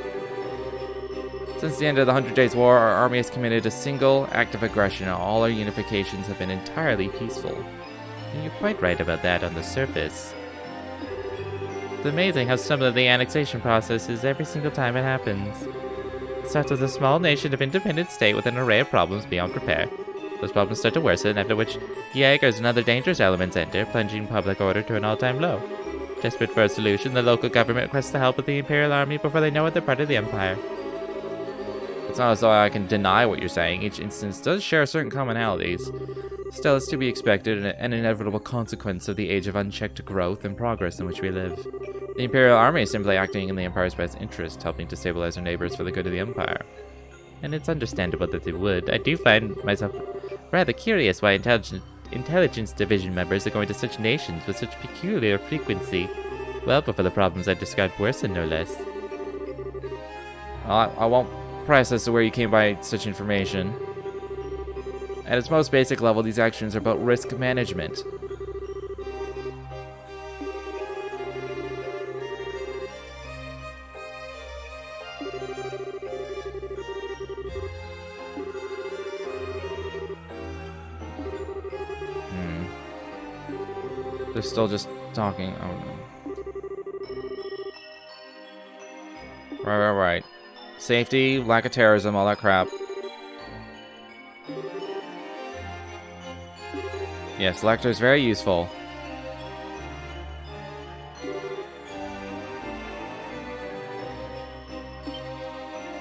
Since the end of the 100 Days War, our army has committed a single act of aggression, and all our unifications have been entirely peaceful. And you're quite right about that on the surface. It's amazing how similar the annexation process is every single time it happens. It starts with a small nation of independent state with an array of problems beyond repair. Those problems start to worsen, after which Jaegers and other dangerous elements enter, plunging public order to an all-time low. Desperate for a solution, the local government requests the help of the Imperial Army before they know it, they're part of the Empire. It's not as though I can deny what you're saying. Each instance does share certain commonalities. Still, it's to be expected and an inevitable consequence of the age of unchecked growth and progress in which we live. The Imperial Army is simply acting in the Empire's best interest, helping to stabilize our neighbors for the good of the Empire. And it's understandable that they would. I do find myself rather curious why intelligence division members are going to such nations with such peculiar frequency, well before the problems I described worsen, no less. I won't press as to where you came by such information. At its most basic level, these actions are about risk management. They're still just talking. Oh no. Right. Safety, lack of terrorism, all that crap. Yes, Lecter is very useful.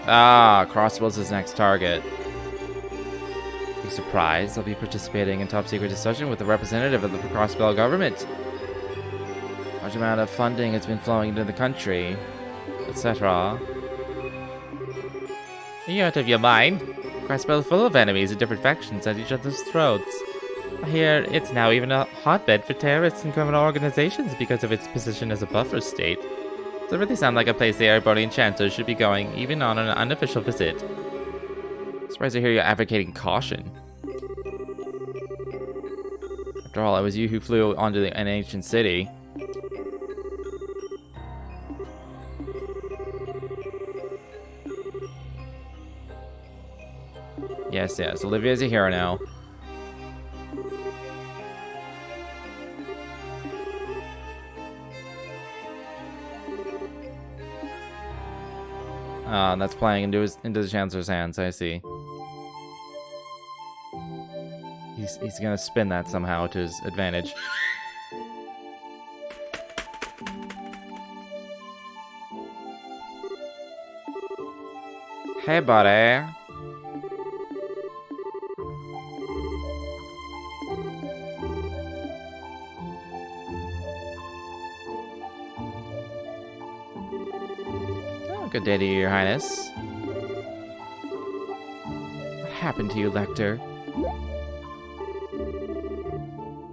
Ah, Crossbill's his next target. Be surprised, I'll be participating in top-secret discussion with a representative of the Crossbill government. Large amount of funding has been flowing into the country, etc. Are you out of your mind? Crossbill is full of enemies and different factions at each other's throats. I hear it's now even a hotbed for terrorists and criminal organizations because of its position as a buffer state. Does it really sound like a place the Erebonian Chancellor should be going, even on an unofficial visit? Surprised to hear you advocating caution. After all, it was you who flew onto an ancient city. Yes, Olivia's a hero now. That's playing into the Chancellor's hands, I see. He's gonna spin that somehow to his advantage. Hey, buddy. Good day to you, Your Highness. What happened to you, Lecter?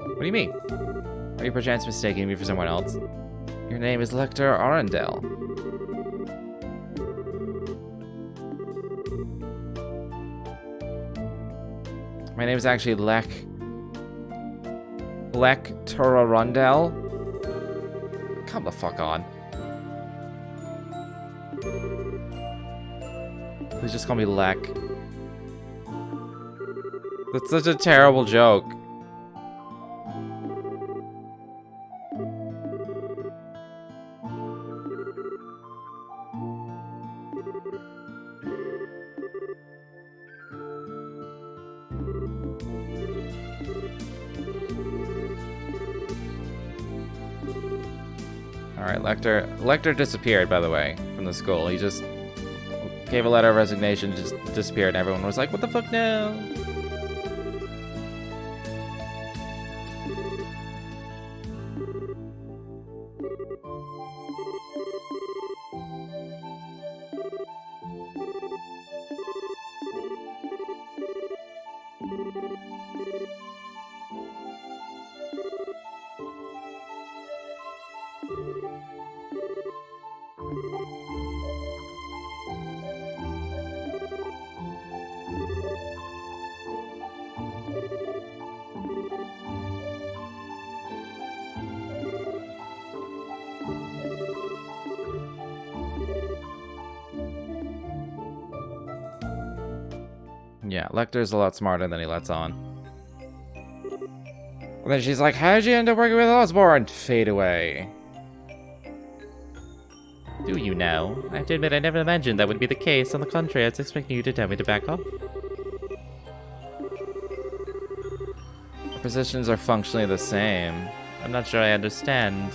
What do you mean? Are you perchance mistaking me for someone else? Your name is Lecter Arundel. My name is actually Lecter Arundel. Come the fuck on. Please just call me Lek. That's such a terrible joke. Alright, Lecter disappeared, by the way, from the school. He just gave a letter of resignation, just disappeared, and everyone was like, what the fuck now? Yeah, Lecter's a lot smarter than he lets on. And then she's like, how did you end up working with Osborne? Fade away. Do you know? I have to admit I never imagined that would be the case. On the contrary, I was expecting you to tell me to back off. positions are functionally the same. I'm not sure I understand.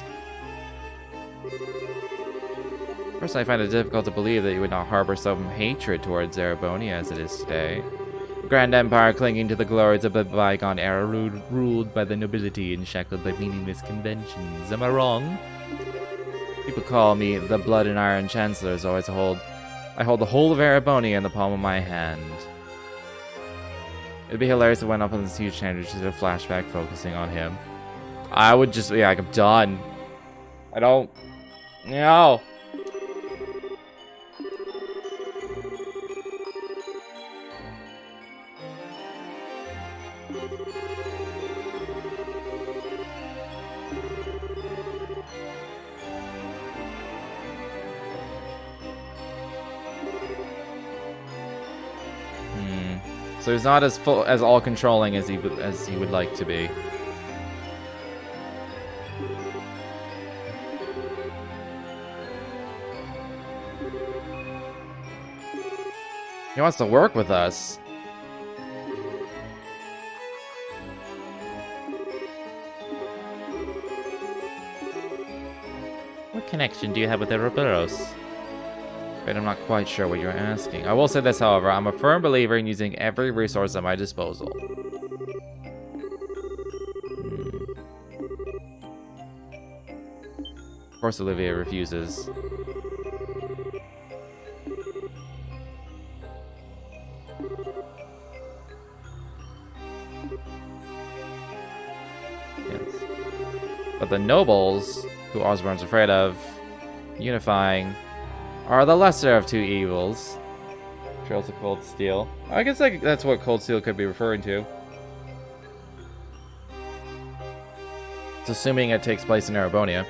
First, I find it difficult to believe that you would not harbor some hatred towards Erebonia as it is today. A grand empire clinging to the glories of a bygone era ruled by the nobility and shackled by meaningless conventions. Am I wrong? People call me the Blood and Iron Chancellor, so I hold the whole of Erebonia in the palm of my hand. It'd be hilarious if I went up on this huge tangent just a flashback focusing on him. I would just be like, I'm done. I don't... No! So he's not as all-controlling as he would like to be. He wants to work with us. What connection do you have with Ouroboros? But I'm not quite sure what you're asking. I will say this, however, I'm a firm believer in using every resource at my disposal. Of course, Olivia refuses. Yes. But the nobles, who Osborne's afraid of, unifying, are the lesser of two evils. Trails of Cold Steel. I guess that's what Cold Steel could be referring to. It's assuming it takes place in Erebonia.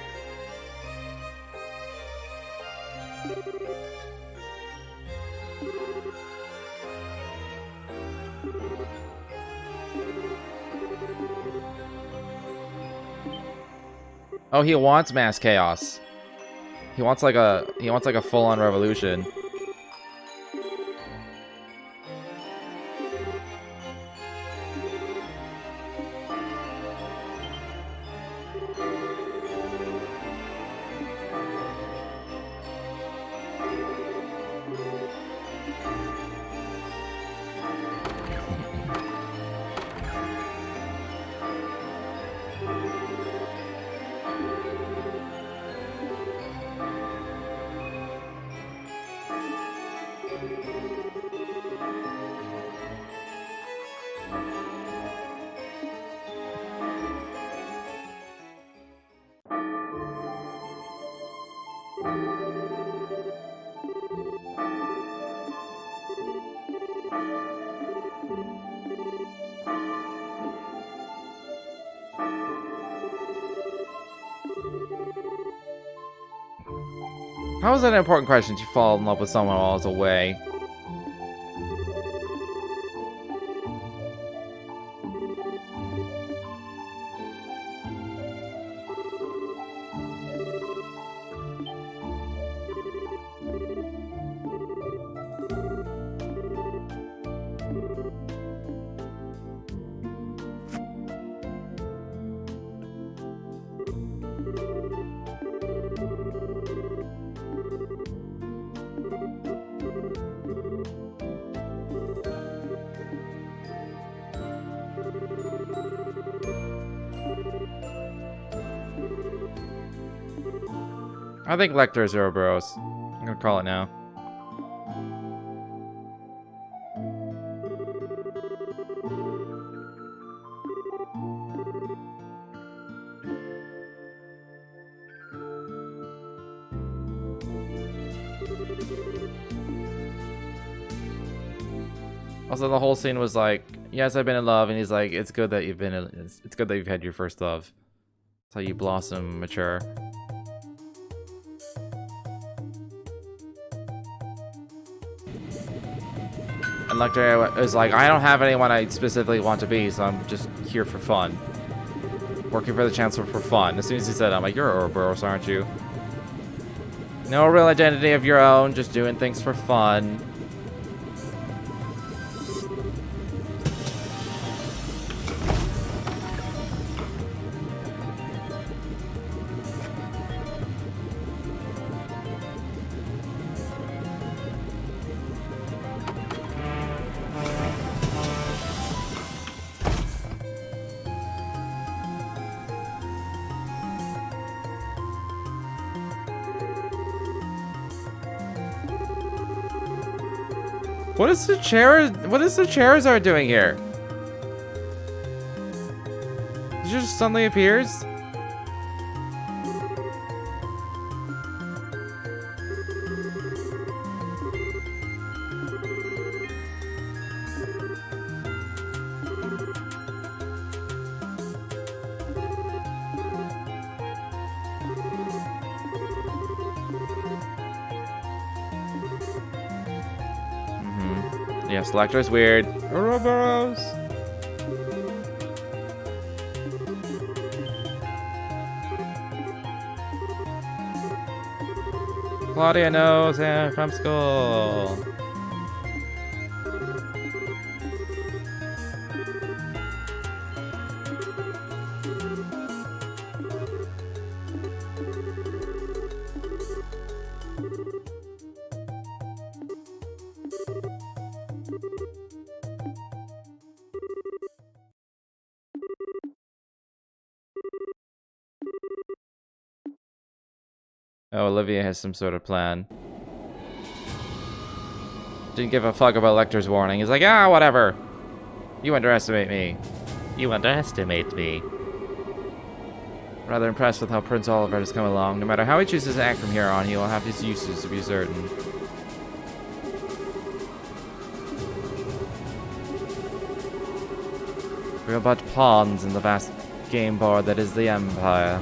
Oh, he wants mass chaos. He wants like a full-on revolution. How is that an important question to fall in love with someone while I was away? I think Lecter is Ouroboros. I'm gonna call it now. Also, the whole scene was like, "Yes, I've been in love," and he's like, "It's good that you've been. It's good that you've had your first love. That's how you blossom, mature." And Lecter is like, "I don't have anyone I specifically want to be, so I'm just here for fun. Working for the Chancellor for fun." As soon as he said, I'm like, "You're Ouroboros, aren't you? No real identity of your own, just doing things for fun." What is the Charizard doing here? It just suddenly appears? Yeah, Selector's weird. Ouroboros! Claudia knows him from school. Oh, Olivia has some sort of plan. Didn't give a fuck about Lecter's warning. He's like, ah, whatever. You underestimate me. You underestimate me. Rather impressed with how Prince Oliver has come along. No matter how he chooses to act from here on, he will have his uses to be certain. We are but pawns in the vast game board that is the Empire.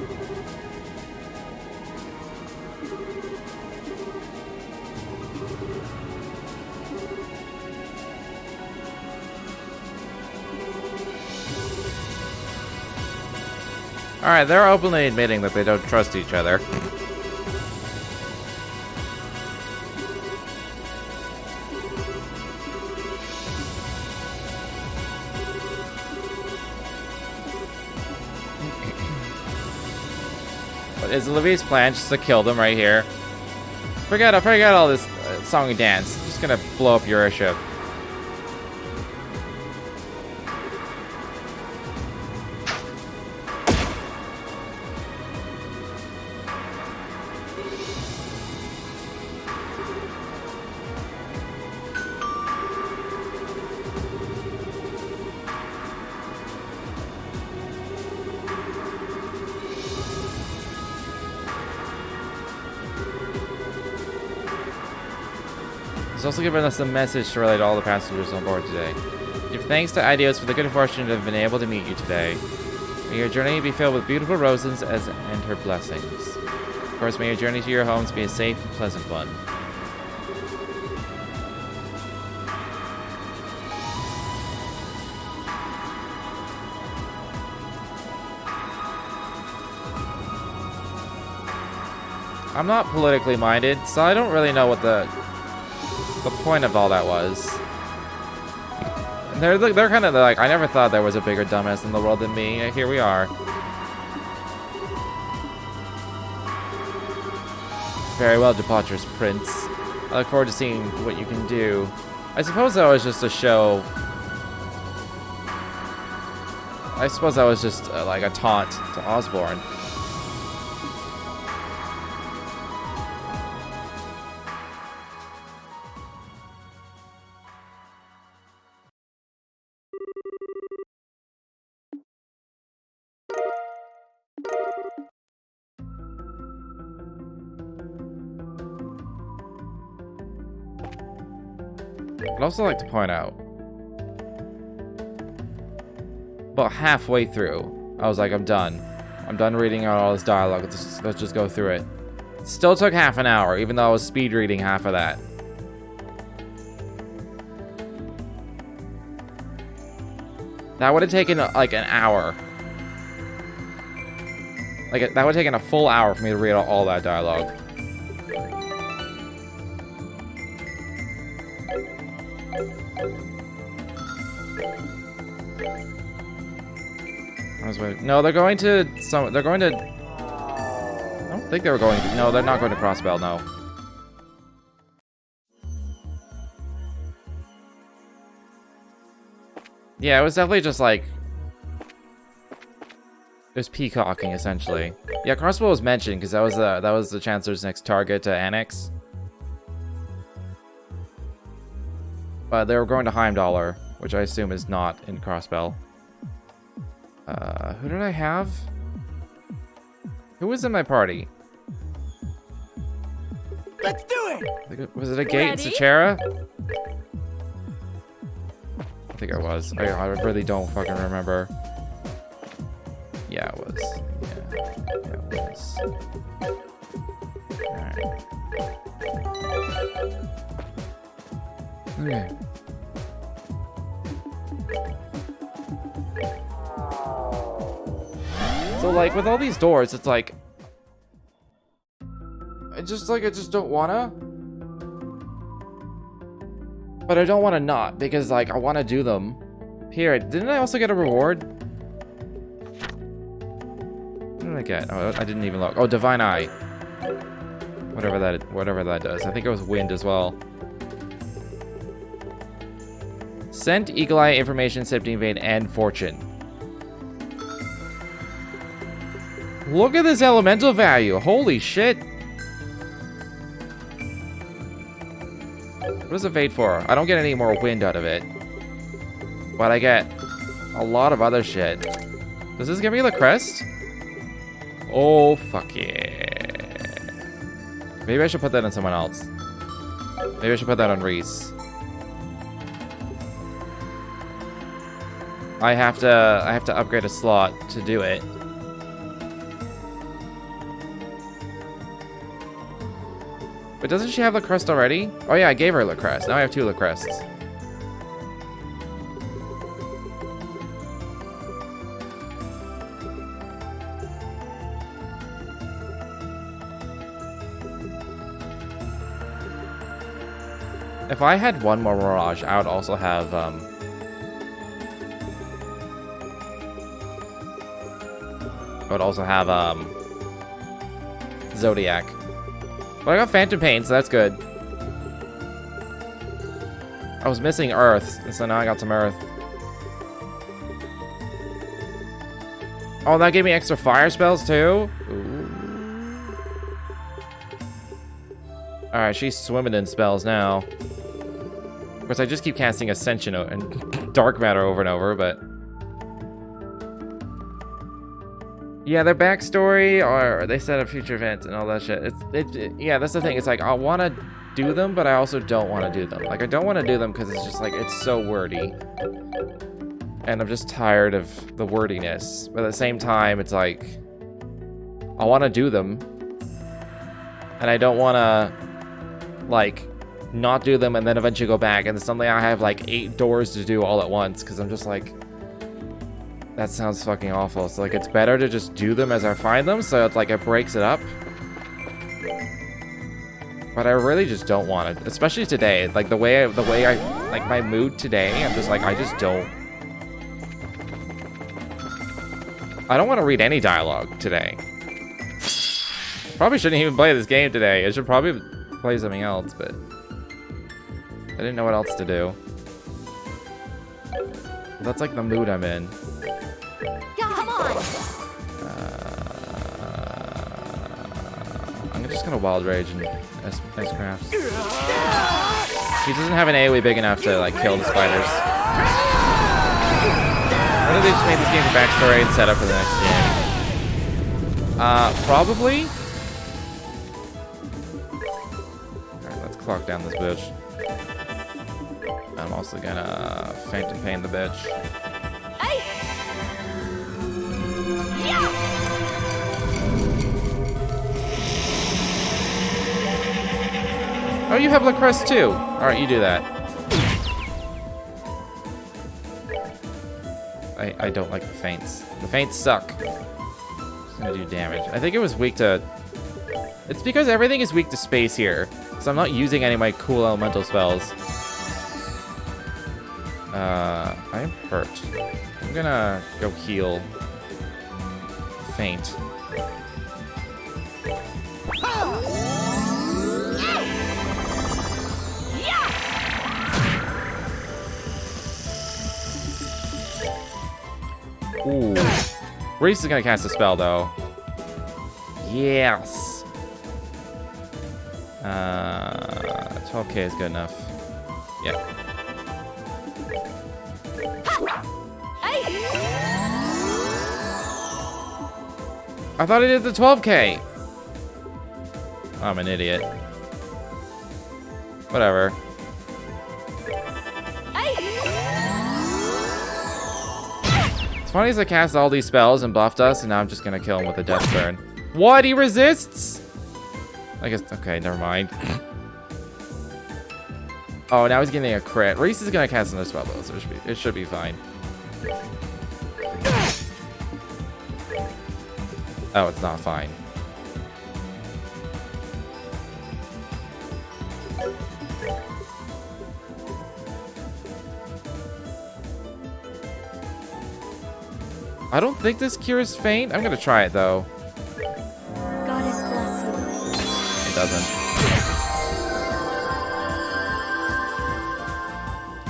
Alright, they're openly admitting that they don't trust each other. But is Olivia's plan just to kill them right here? Forget all this song and dance. I'm just gonna blow up your airship. He's also given us a message to relay to all the passengers on board today. Give thanks to Ideos for the good fortune to have been able to meet you today. May your journey be filled with beautiful roses and her blessings. Of course, may your journey to your homes be a safe and pleasant one. I'm not politically minded, so I don't really know what the point of all that was. They're kind of like, I never thought there was a bigger dumbass in the world than me. Here we are. Very well, Departures Prince. I look forward to seeing what you can do. I suppose that was just a show. I suppose that was just like a taunt to Osborne. I'd also like to point out, about halfway through, I was like, I'm done. I'm done reading out all this dialogue. Let's just go through it. Still took half an hour, even though I was speed reading half of that. That would have taken like an hour. Like that would have taken a full hour for me to read all that dialogue. No, they're going to they're going to. I don't think they were going to. No, they're not going to Crossbell. No. Yeah, it was definitely just like it was peacocking essentially. Yeah, Crossbell was mentioned because that was the Chancellor's next target to annex. But they were going to Heimdallr, which I assume is not in Crossbell. Who did I have? Who was in my party? Let's do it! Was it a gate in Ready? Sechera? I think it was. I really don't fucking remember. Yeah, it was. Yeah, it was. Alright. Okay. So, like, with all these doors, it's like... I just don't wanna. But I don't wanna not, because, like, I wanna do them. Here, didn't I also get a reward? What did I get? Oh, I didn't even look. Oh, Divine Eye. Whatever that does. I think it was Wind as well. Scent, Eagle Eye, Information, Sifting Vein, and Fortune. Look at this elemental value. Holy shit. What is a Fate for? I don't get any more wind out of it. But I get a lot of other shit. Does this give me the crest? Oh, fuck yeah. Maybe I should put that on someone else. Maybe I should put that on Reese. I have to upgrade a slot to do it. But doesn't she have the crest already? Oh yeah, I gave her the crest. Now I have 2 the crests. If I had one more Mirage, I would also have I would also have Zodiac. But I got Phantom Pain, so that's good. I was missing Earth, so now I got some Earth. Oh, that gave me extra fire spells too? Ooh. Alright, she's swimming in spells now. Of course, I just keep casting Ascension and Dark Matter over and over, but... Yeah, their backstory, or they set up future events and all that shit. Yeah, that's the thing. It's like, I want to do them, but I also don't want to do them. Like, I don't want to do them because it's just like, it's so wordy. And I'm just tired of the wordiness. But at the same time, it's like, I want to do them. And I don't want to, like, not do them and then eventually go back. And suddenly I have, like, 8 doors to do all at once. Because I'm just like... That sounds fucking awful. So, like, it's better to just do them as I find them, so it's like it breaks it up. But I really just don't want it, especially today. Like the way I, like my mood today. I'm just like, I just don't. I don't want to read any dialogue today. Probably shouldn't even play this game today. I should probably play something else, but I didn't know what else to do. That's like the mood I'm in. Come on. I'm just gonna Wild Rage and Ice Crafts. He doesn't have an AoE big enough to like kill the spiders. What if they just made this game for backstory and set up for the next game? Probably. Alright, let's clock down this bitch. I'm also gonna Phantom Pain the bitch. Oh, you have La Crest too. Alright, you do that. I don't like the feints. The feints suck. Just gonna do damage. I think it was weak to... It's because everything is weak to space here. So I'm not using any of my cool elemental spells. I'm hurt. I'm gonna go heal. Faint. Ooh. Reese is gonna cast a spell though. Yes. 12k is good enough. Yeah. I thought I did the 12K. I'm an idiot. Whatever. It's funny as I cast all these spells and buffed us, and now I'm just gonna kill him with a death burn. What? He resists? I guess, okay, never mind. Oh, now he's getting a crit. Reese is gonna cast another spell though, so it should be fine. Oh, it's not fine. I don't think this cures faint. I'm gonna try it though. Goddess bless you. It doesn't.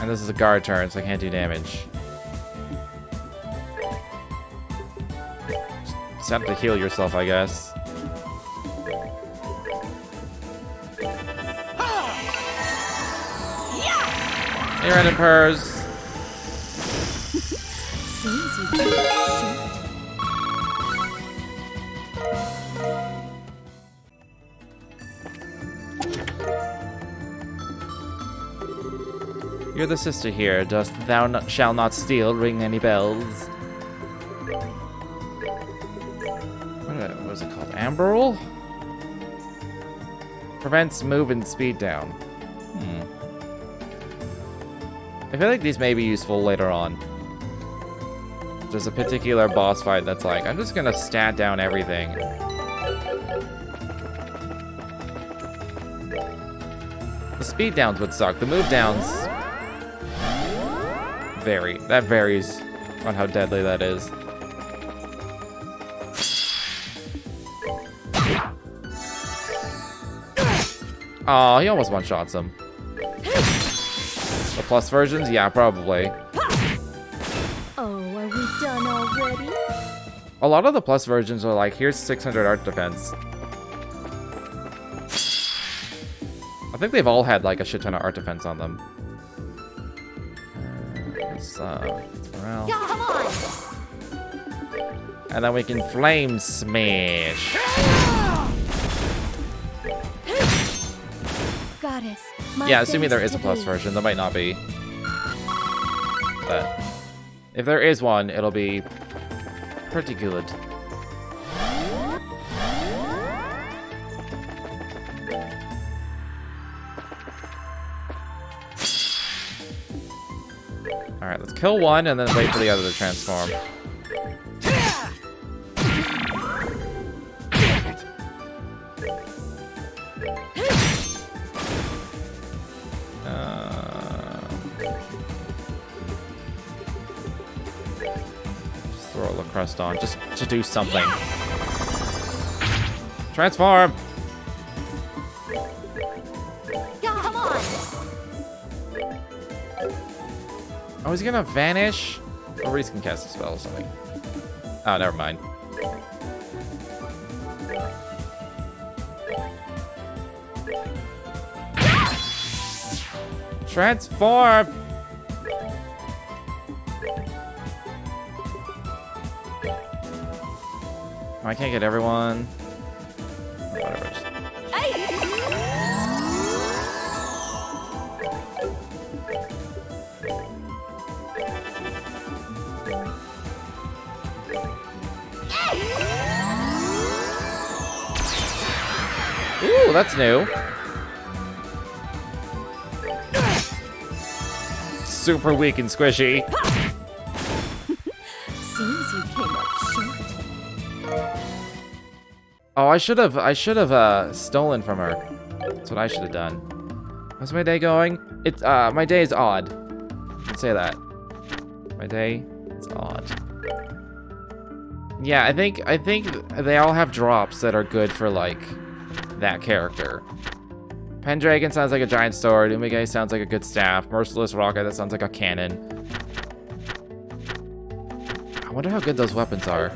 And this is a guard turn, so I can't do damage. Just have to heal yourself, I guess. Hey, random purrs. Seems you came up short. You're the sister here. Dost thou shall not steal, ring any bells? What was it called? Amberol? Prevents move and speed down. I feel like these may be useful later on. There's a particular boss fight that's like, I'm just gonna stat down everything. The speed downs would suck. The move downs vary. That varies on how deadly that is. Oh, he almost one-shots him. The plus versions? Yeah, probably. Oh, are we done already? A lot of the plus versions are like, here's 600 art defense. I think they've all had like a shit ton of art defense on them. Morale. Yeah, come on. And then we can flame smash. Goddess. My Yeah, assuming there thanks is a to plus thee. version. There might not be. But if there is one, it'll be pretty good. Alright, let's kill one and then wait for the other to transform. Just throw a Lacrust on, just to do something. Transform! Yeah, come on. Oh, is he gonna vanish? Or Reese can cast a spell or something. Oh, never mind. Transform! I can't get everyone. Whatever. Just... Ooh, that's new. Super weak and squishy. Seems you came up short. Oh, I should have stolen from her. That's what I should have done. How's my day going? It's my day is odd. Let's say that. My day is odd. Yeah, I think they all have drops that are good for like that character. Pendragon sounds like a giant sword. Umige sounds like a good staff. Merciless Rocket, that sounds like a cannon. I wonder how good those weapons are.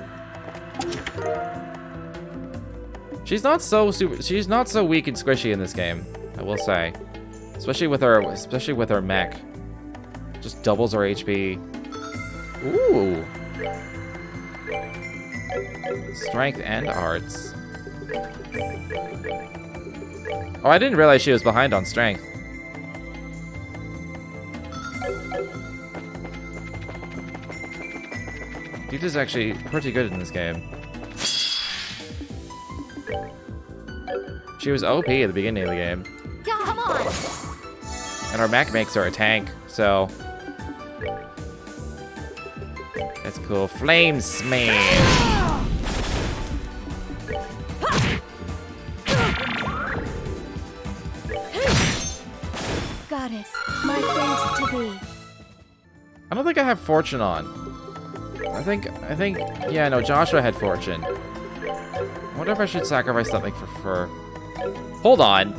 She's not so weak and squishy in this game, I will say. Especially with her mech. Just doubles her HP. Ooh. Strength and arts. Oh, I didn't realize she was behind on strength. Dude is actually pretty good in this game. She was OP at the beginning of the game. Come on! And our mech makes her a tank, so... That's cool. Flame Smash! Goddess, my thanks to thee. I don't think I have Fortune on. I think, yeah, no, Joshua had Fortune. I wonder if I should sacrifice something for fur. Hold on.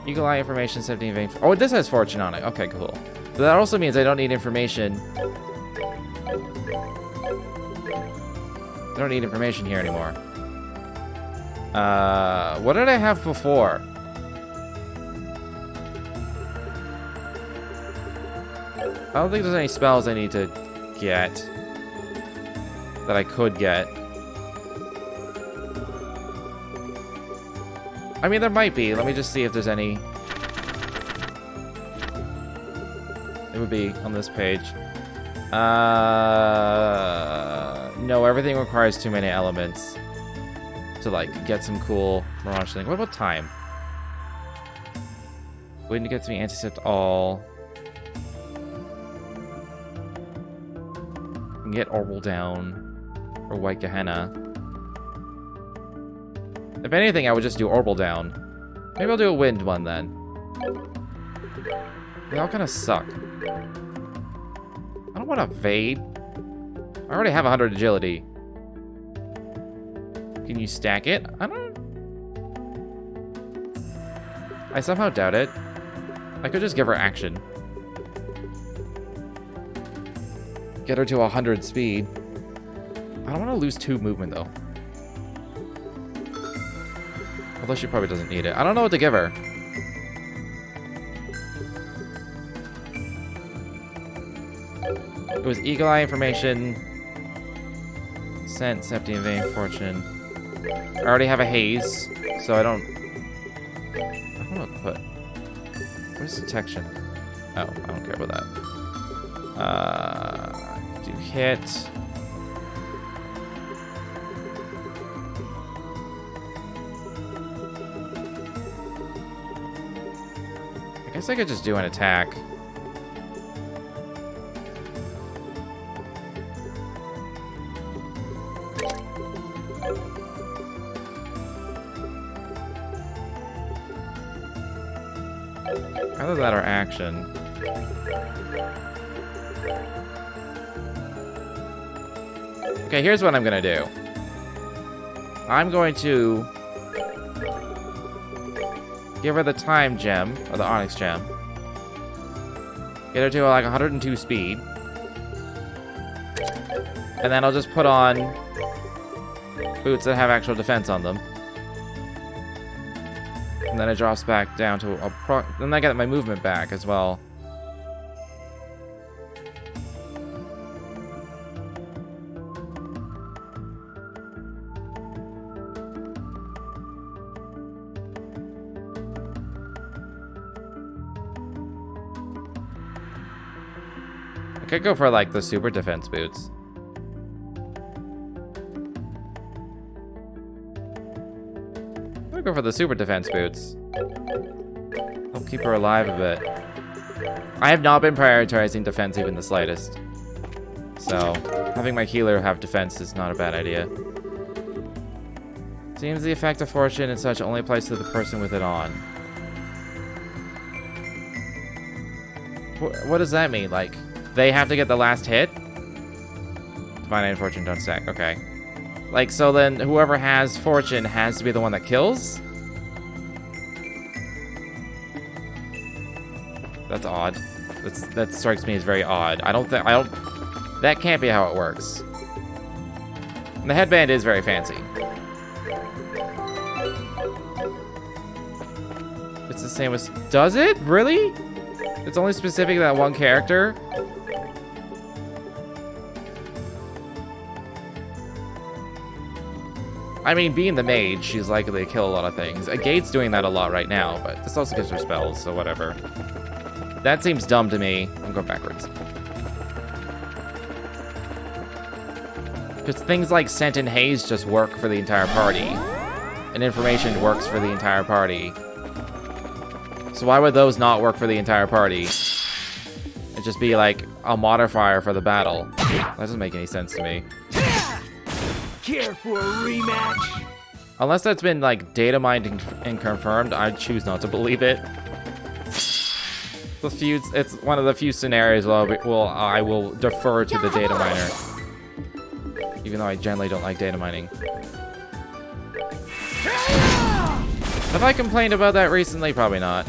Eagle Eye information, 17 vein. Oh, this has Fortune on it. Okay, cool. But that also means I don't need information. I don't need information here anymore. What did I have before? I don't think there's any spells I need to get that I could get. I mean, there might be. Let me just see if there's any. It would be on this page. No, everything requires too many elements to, like, get some cool Mirage thing. What about time? Waiting to get to me, Anticept all. You can get Orbital down. Or White Gehenna. If anything, I would just do Orbital down. Maybe I'll do a wind one then. They all kind of suck. I don't want to evade. I already have 100 agility. Can you stack it? I somehow doubt it. I could just give her action. Get her to 100 speed. I don't want to lose 2 movement though. Although she probably doesn't need it. I don't know what to give her. It was Eagle Eye information. Scent, Septium Vein, Fortune. I already have a haze, so I don't know what to put. Where's detection? Oh, I don't care about that. Do hit. I guess I could just do an attack. Either that or action. Okay, here's what I'm gonna do. I'm going to give her the time gem, or the onyx gem. Get her to like 102 speed. And then I'll just put on boots that have actual defense on them. And then it drops back down to a then I get my movement back as well. I could go for like the super defense boots. I'll go for the super defense boots. Help keep her alive a bit. I have not been prioritizing defense even the slightest. So, having my healer have defense is not a bad idea. Seems the effect of fortune and such only applies to the person with it on. What does that mean? Like, they have to get the last hit? Divine and fortune don't stack. Okay. Like, so then whoever has fortune has to be the one that kills? That's odd. That strikes me as very odd. That can't be how it works. And the headband is very fancy. It's the same as... Does it? Really? It's only specific to that one character? I mean, being the mage, she's likely to kill a lot of things. A gate's doing that a lot right now, but this also gives her spells, so whatever. That seems dumb to me. I'm going backwards. Because things like scent and haze just work for the entire party. And information works for the entire party. So why would those not work for the entire party? It'd just be like a modifier for the battle. That doesn't make any sense to me. Care for a rematch? Unless that's been like data mined and confirmed, I choose not to believe it. It's one of the few scenarios where I will defer to the data miner. Even though I generally don't like data mining. Have I complained about that recently? Probably not.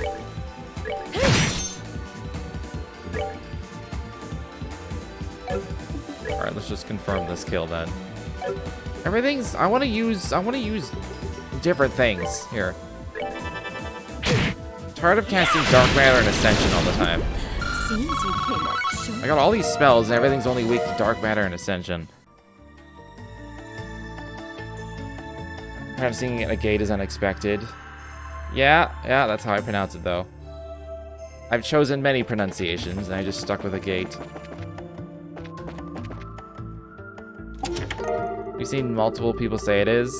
Alright, let's just confirm this kill then. Everything's I wanna use different things here. Tired of casting Dark Matter and Ascension all the time. Seems you came up short. I got all these spells and everything's only weak to Dark Matter and Ascension. Pronouncing a gate is unexpected. Yeah, that's how I pronounce it though. I've chosen many pronunciations and I just stuck with a gate. You've seen multiple people say it is.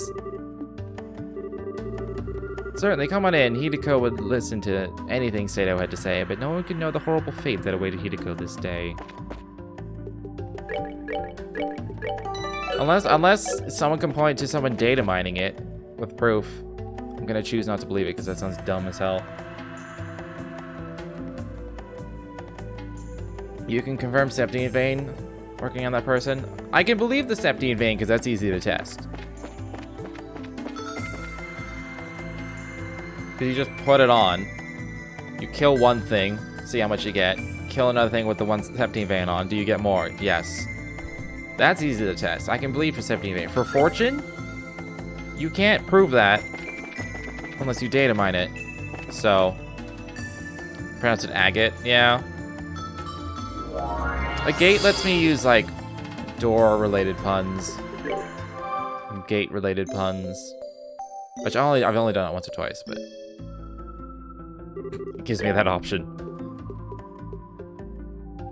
Certainly, come on in. Hideko would listen to anything Sato had to say, but no one could know the horrible fate that awaited Hideko this day. Unless someone can point to someone data mining it with proof, I'm gonna choose not to believe it because that sounds dumb as hell. You can confirm Septine Vein working on that person. I can believe the Septine Vein because that's easy to test. Because you just put it on, you kill one thing, see how much you get, kill another thing with the one Septine Vein on, do you get more? Yes. That's easy to test. I can believe for Septine Vein. For Fortune, you can't prove that unless you data mine it. So, pronounce it agate, yeah. A gate lets me use, like, door-related puns. And gate-related puns. Which I've only done it once or twice, but it gives me that option.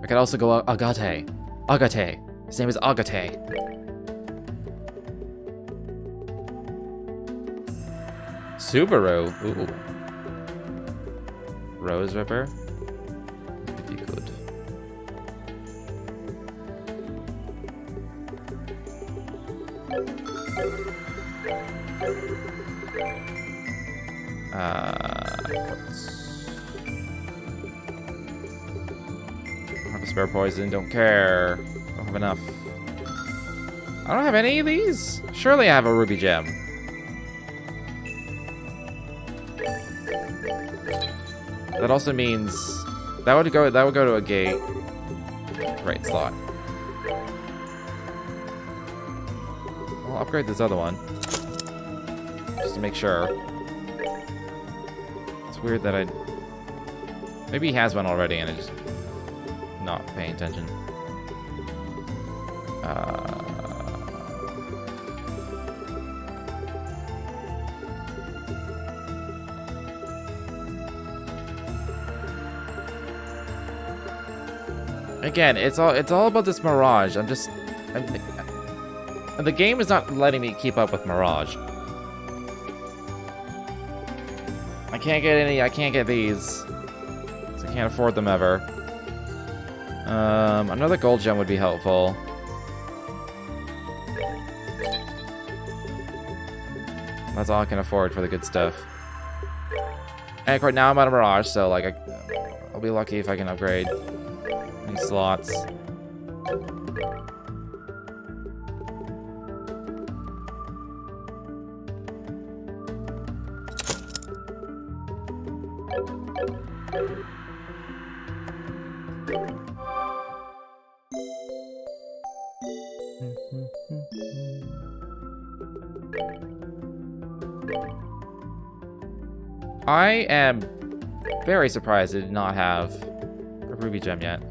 I could also go Agate. Agate. His name is Agate. Subaru. Ooh. Rose Ripper. Could be good. Don't have a spare poison, don't care. Don't have enough. I don't have any of these? Surely I have a ruby gem. That also means that would go to a gate. Right slot. I'll upgrade this other one. Just to make sure. It's weird that I... Maybe he has one already and I just not paying attention. Again, it's all about this Mirage. The game is not letting me keep up with Mirage. I can't get these. So I can't afford them ever. Another gold gem would be helpful. That's all I can afford for the good stuff. And right now I'm out of Mirage, so like I'll be lucky if I can upgrade these slots. I am very surprised I did not have a ruby gem yet.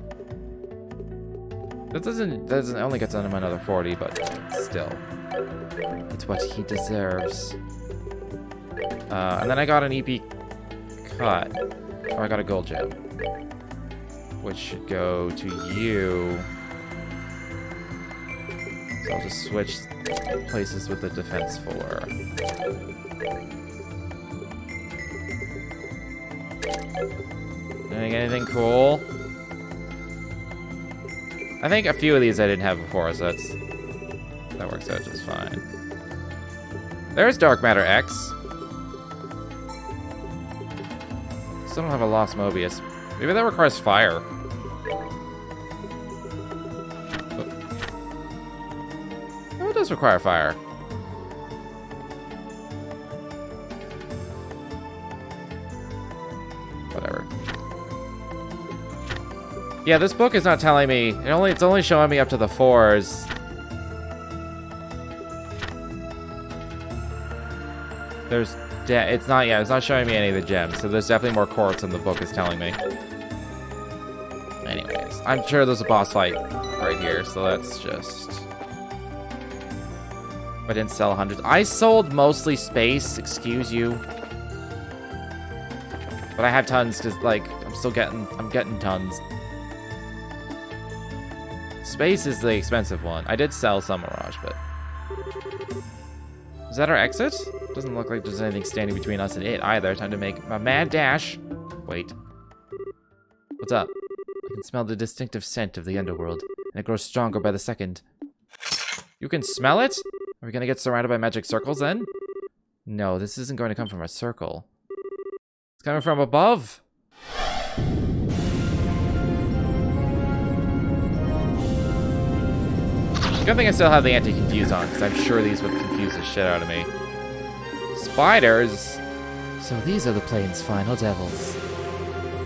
That doesn't only gets him another 40, but still. It's what he deserves. And then I got an EP cut. Oh, I got a gold gem. Which should go to you. So I'll just switch places with the defense 4. Doing anything cool? I think a few of these I didn't have before, so that works out just fine. There's Dark Matter X. Still don't have a Lost Mobius. Maybe that requires fire. Oh, it does require fire. Whatever. Yeah, this book is not telling me. It's only showing me up to the 4s. It's not showing me any of the gems, so there's definitely more quartz than the book is telling me. Anyways, I'm sure there's a boss fight right here, so let's just... I didn't sell hundreds. I sold mostly space, excuse you. But I have tons, because, like, I'm getting tons. Space is the expensive one. I did sell some Mirage, but... Is that our exit? Doesn't look like there's anything standing between us and it either. Time to make my mad dash. Wait. What's up? I can smell the distinctive scent of the underworld, and it grows stronger by the second. You can smell it? Are we gonna get surrounded by magic circles then? No, this isn't going to come from a circle. It's coming from above. Good thing I still have the anti-confuse on, because I'm sure these would confuse the shit out of me. Spiders? So these are the plane's final devils.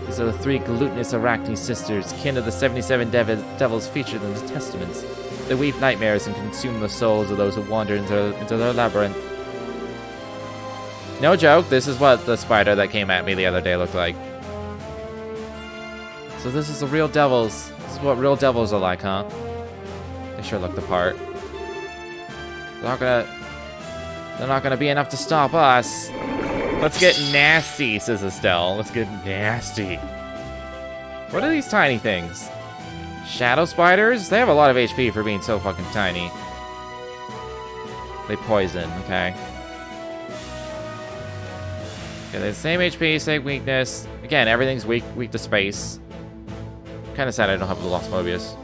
These are the 3 glutinous Arachne sisters, kin of the 77 devils featured in the Testaments. They weave nightmares and consume the souls of those who wander into their labyrinth. No joke, this is what the spider that came at me the other day looked like. So this is the real devils. This is what real devils are like, huh? They sure look the part. They're not gonna be enough to stop us. Let's get nasty, says Estelle. Let's get nasty. What are these tiny things? Shadow spiders? They have a lot of HP for being so fucking tiny. They poison, okay. Okay, the same HP, same weakness. Again, everything's weak to space. Kinda sad I don't have the Lost Mobius.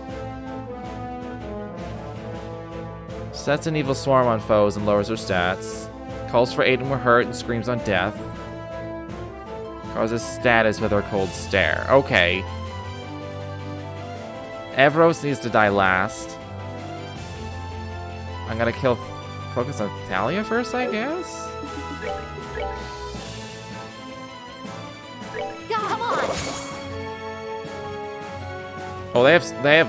Sets an evil swarm on foes and lowers their stats. Calls for aid when we're hurt and screams on death. Causes status with her cold stare. Okay. Evros needs to die last. I'm gonna focus on Thalia first, I guess? Come on! Oh, they have...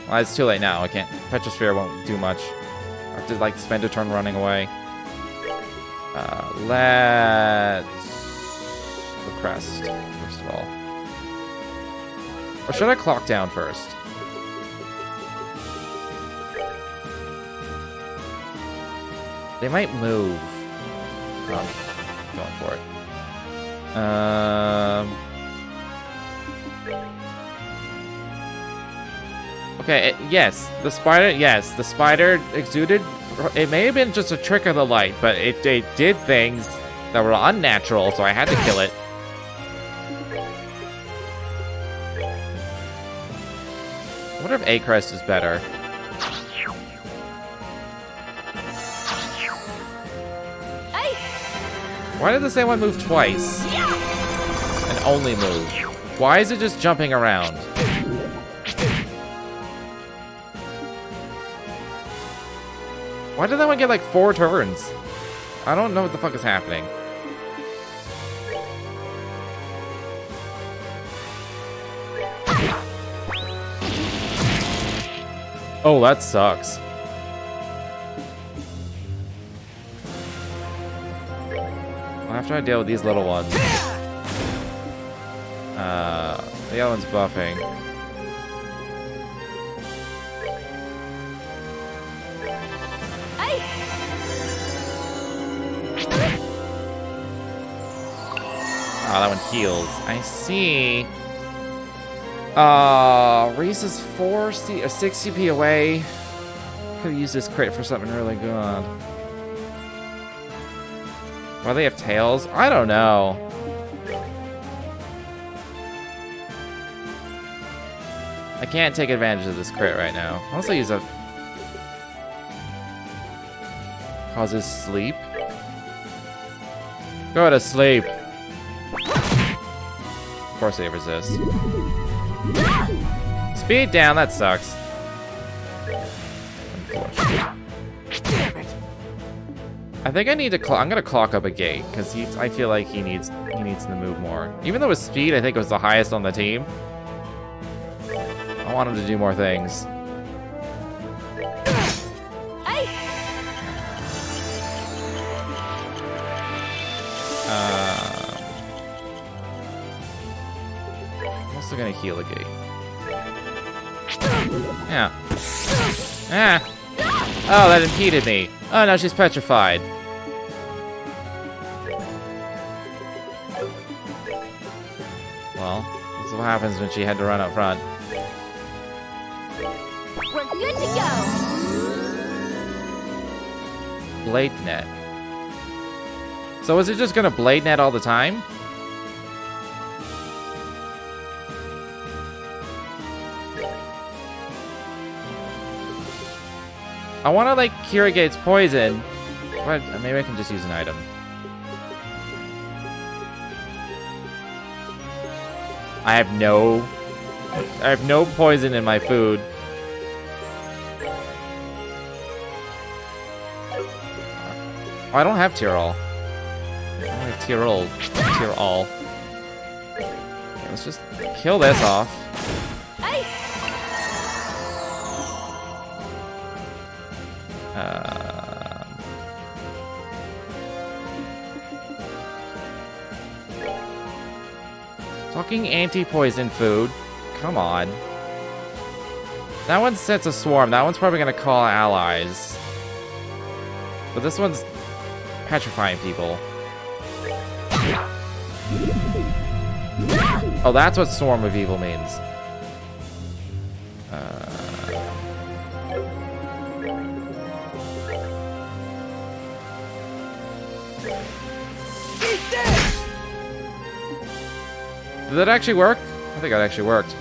Well, it's too late now. I can't... Petrosphere won't do much. I have to, like, spend a turn running away. Let's... The crest, first of all. Or should I clock down first? They might move. Oh, I'm going for it. Okay, yes, the spider exuded. It may have been just a trick of the light, but it did things that were unnatural, so I had to kill it. I wonder if A-Crest is better. Why did the same one move twice? And only move? Why is it just jumping around? Why did that one get like 4 turns? I don't know what the fuck is happening. Oh, that sucks. After I deal with these little ones. The other one's buffing. that one heals. I see. Reese is 6 CP away. Could have used this crit for something really good. Why they have tails? I don't know. I can't take advantage of this crit right now. Unless I use a... Causes sleep? Go to sleep. Of course they resist. Speed down, that sucks. Unfortunate. I think I need to I'm gonna clock up a gate, because I feel like he needs to move more. Even though his speed I think was the highest on the team. I want him to do more things. I'm also gonna heal a gate. Yeah. Ah! Oh, that impeded me. Oh, now she's petrified. Well, this is what happens when she had to run up front. We're good to go. Blade net. So is it just gonna blade net all the time? I want to like cure Gate's poison, but maybe I can just use an item. I have no poison in my food. Oh, I don't have Tyrol. I don't have Tyrol. Okay, let's just kill this off. Fucking anti-poison food. Come on. That one sets a swarm. That one's probably gonna call allies. But this one's petrifying people. Oh, that's what Swarm of Evil means. Did that actually work? I think that actually worked.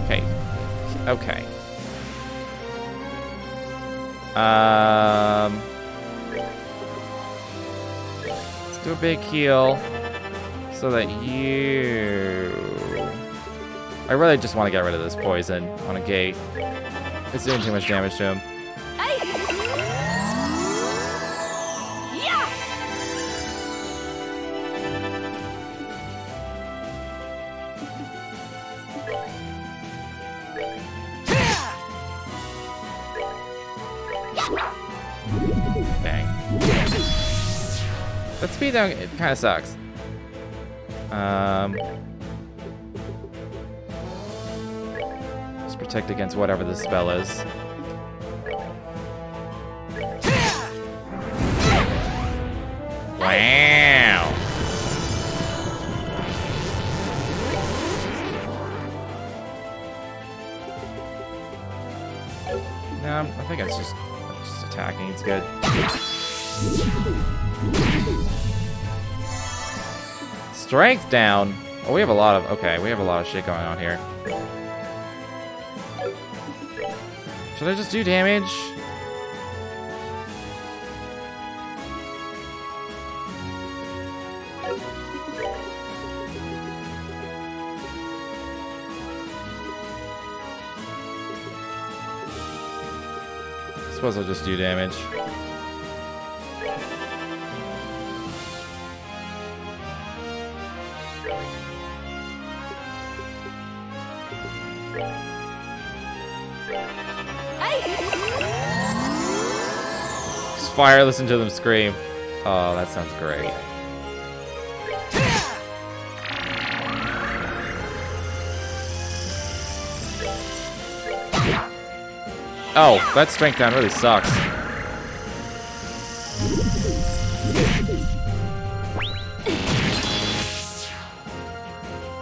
Okay. Okay. Let's do a big heal so that you... I really just want to get rid of this poison on a gate. It's doing too much damage to him. Bang. That speed down, it kind of sucks. Just protect against whatever the spell is. Wow. No, I think it's just attacking. It's good. Strength down. Oh, we have a lot of... Okay, we have a lot of shit going on here. Should I just do damage? I suppose I'll just do damage. Just fire, listen to them scream. Oh, that sounds great. Oh, that strength down really sucks.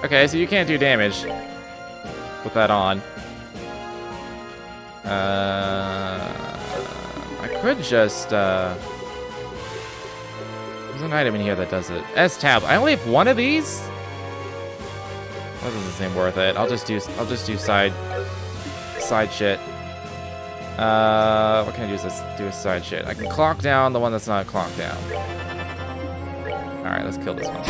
Okay, so you can't do damage with that on. I could just, there's an item in here that does it. S-tab. I only have one of these? That doesn't seem worth it. I'll just do side shit. What can I do? Do a side shit. I can clock down the one that's not clocked down. Alright, let's kill this one.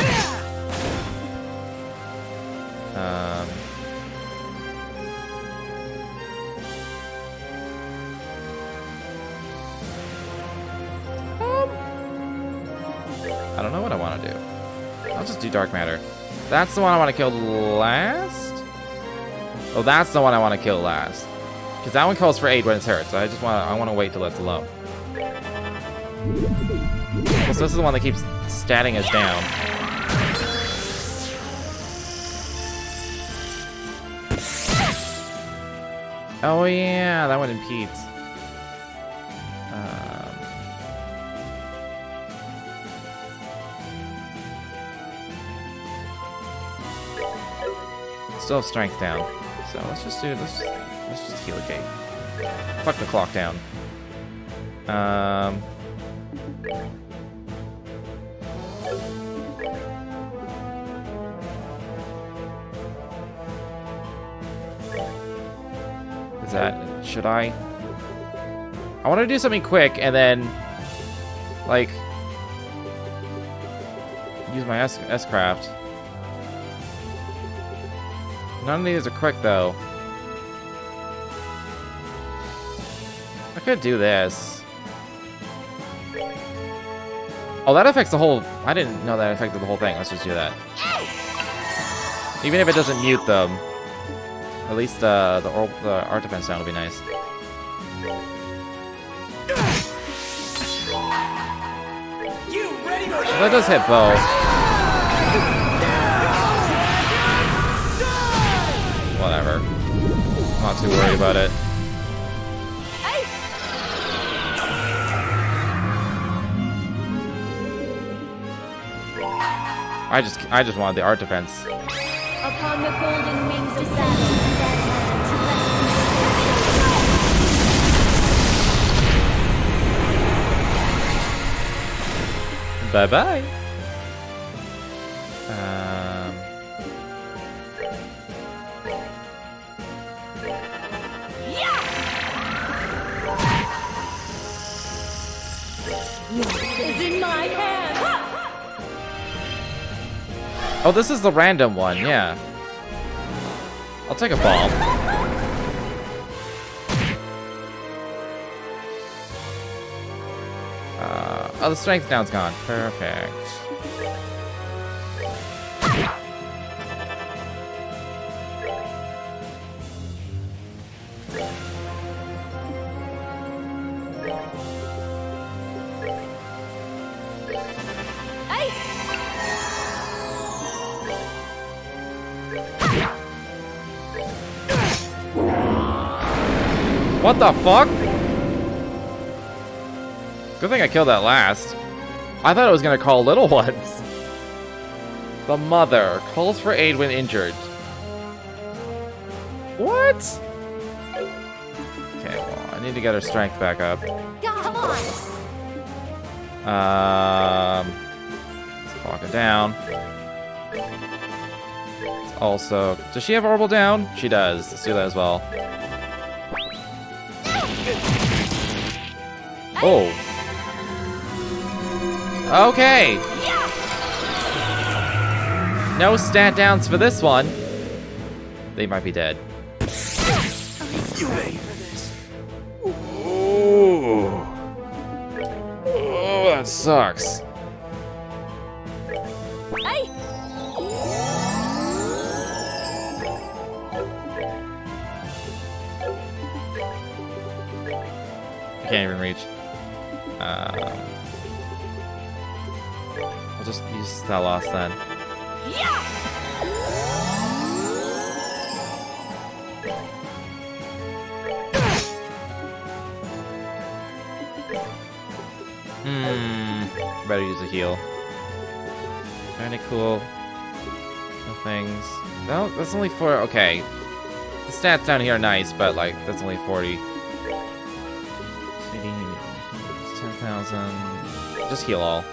I don't know what I want to do. I'll just do dark matter. That's the one I want to kill last? Oh, that's the one I want to kill last. Because that one calls for aid when it's hurt, so I want to wait till it's low. So this is the one that keeps statting us down. Oh yeah, that one impedes. Still have strength down, so let's just heal a gate. Fuck the clock down. Is that, should I want to do something quick and then, like, use my S-craft. None of these are quick, though. I could do this. Oh, that affects the whole... I didn't know that affected the whole thing. Let's just do that. Even if it doesn't mute them. At least the art defense sound will be nice. Well, that does hit bow. Whatever. I'm not too worried about it. I just wanted the art defense. Upon the golden wings of Saturn, Bye-bye. is in my hand. Oh, this is the random one, yeah. I'll take a ball. Oh, the strength down's gone. Perfect. What the fuck? Good thing I killed that last. I thought it was gonna call little ones. The mother calls for aid when injured. What? Okay, well, I need to get her strength back up. Come on. Let's clock it down. Let's also, does she have orbital down? She does. Let's do that as well. Oh. Okay. No stat downs for this one. They might be dead. You ready for this? Oh, that sucks. I can't even reach. I'll just use TLoH then. Better use a heal. Kinda cool. No things. No, that's only 4. Okay. The stats down here are nice, but like, that's only 40. 10,000. Just heal all.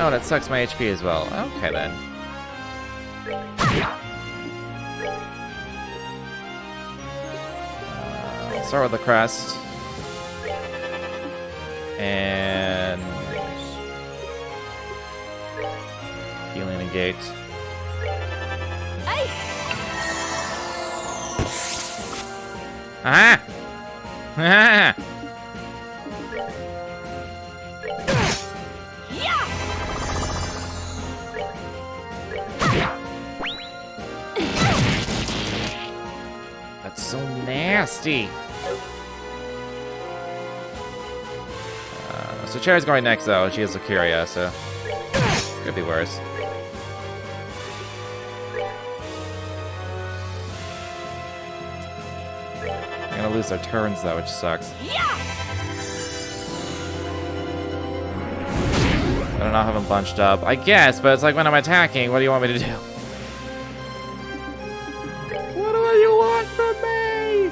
Oh, that sucks my HP as well. Okay then. Start with the crest. And healing negate. Ah! Ah! That's so nasty. So Cherry's going next, though. She has Lucaria, so could be worse. I'm gonna lose our turns, though, which sucks. I don't know, have them bunched up. I guess, but it's like when I'm attacking, what do you want me to do? What do you want from me?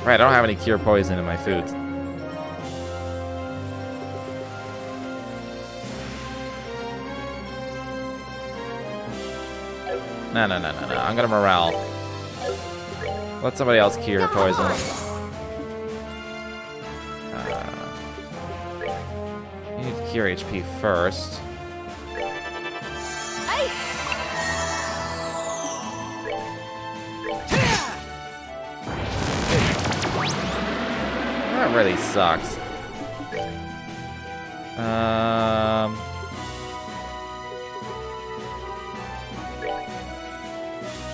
Right, I don't have any cure poison in my foods. No. I'm gonna morale. Let somebody else cure poison. You need to cure HP first. That really sucks.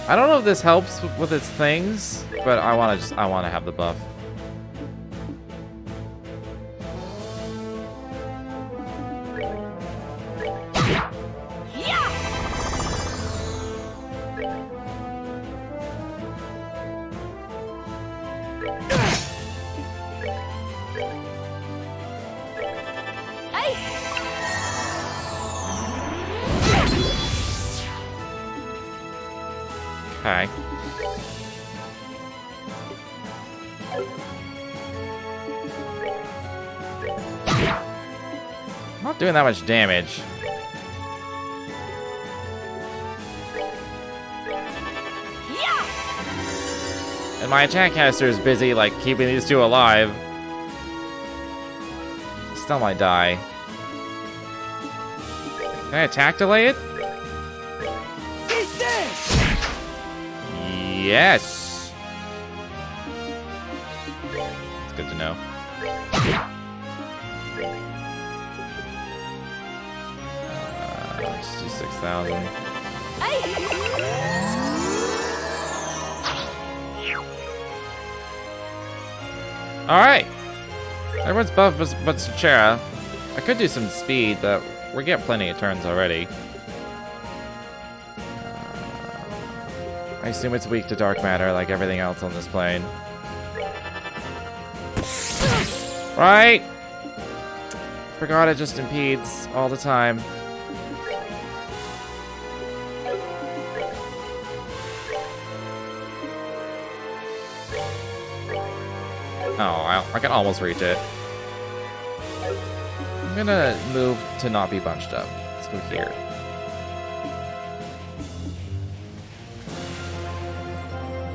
I don't know if this helps with its things, but I want to have the buff. Okay. I'm not doing that much damage. And my attack caster is busy, like, keeping these two alive. Still might die. Can I attack delay it? Yes! It's good to know. Let's do 6,000. Alright! Everyone's buff but Suchera. I could do some speed, but we get plenty of turns already. I assume it's weak to dark matter like everything else on this plane. Right? Forgot it just impedes all the time. Oh, I can almost reach it. I'm gonna move to not be bunched up. Let's go here.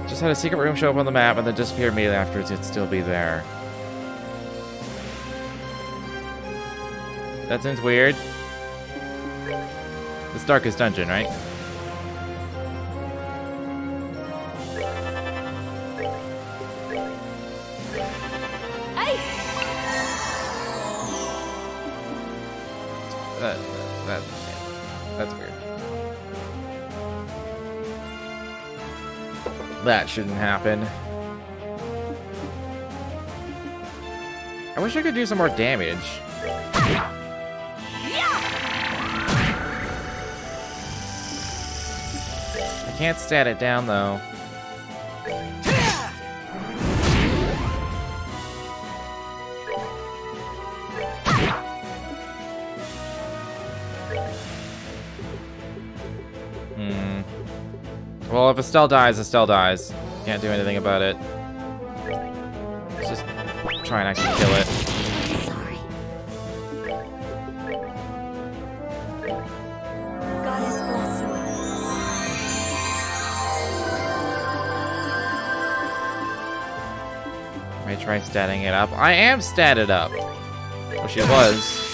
Just had a secret room show up on the map and then disappear immediately afterwards. It'd still be there. That seems weird. This darkest dungeon, right? That's weird. That shouldn't happen. I wish I could do some more damage. I can't stat it down, though. Well, if Estelle dies, Estelle dies. Can't do anything about it. Let's just try and actually kill it. Sorry. Goddess bless you. May try statting it up. I am statted up. Well, she was.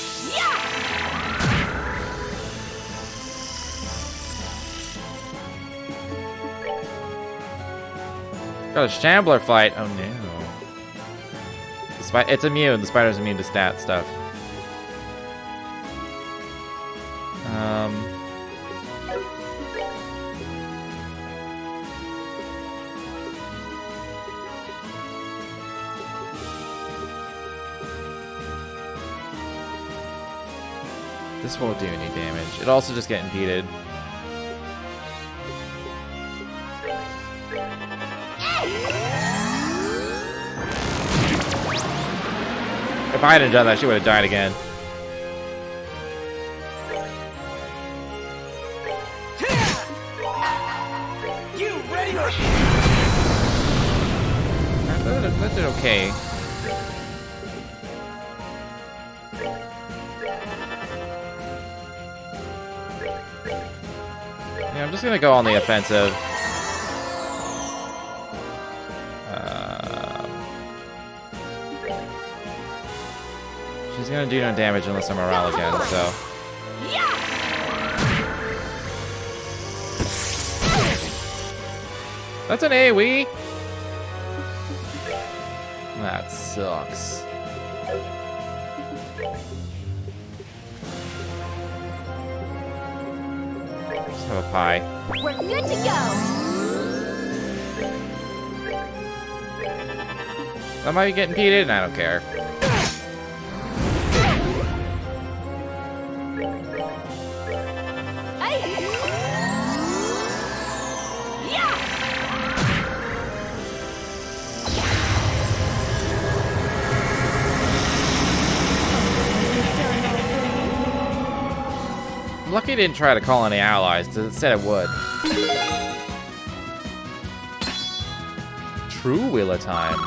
Got a Shambler fight. Oh no. It's immune. The spider's immune to stat stuff. This won't do any damage. It'll also just get impeded. If I hadn't done that, she would have died again. You ready? That did okay. Yeah, I'm just gonna go on the offensive. She's gonna do no damage unless I'm morale again, so. That's an AoE! That sucks. Let's have a pie. We're good to go. That might be getting impeded, and I don't care. I'm lucky it didn't try to call any allies, because it said it would. True Wheeler time.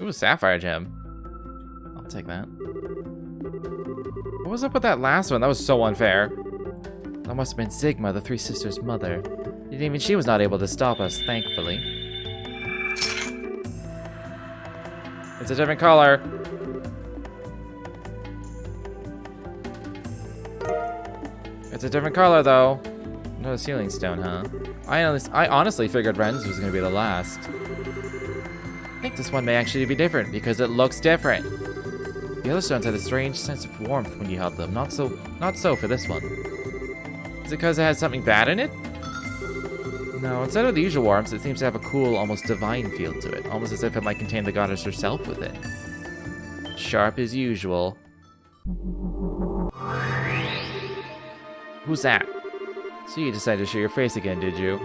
Ooh, Sapphire Gem. I'll take that. What was up with that last one? That was so unfair. That must have been Sigma, the three sisters' mother. Even she was not able to stop us, thankfully. It's a different color. It's a different color, though. Another Sealing Stone, huh? I honestly figured Ren's was going to be the last. I think this one may actually be different, because it looks different. The other stones had a strange sense of warmth when you held them. Not so for this one. Is it because it had something bad in it? No, instead of the usual warmth, it seems to have a cool, almost divine feel to it. Almost as if it might contain the goddess herself within. Sharp as usual. Who's that? So you decided to show your face again, did you?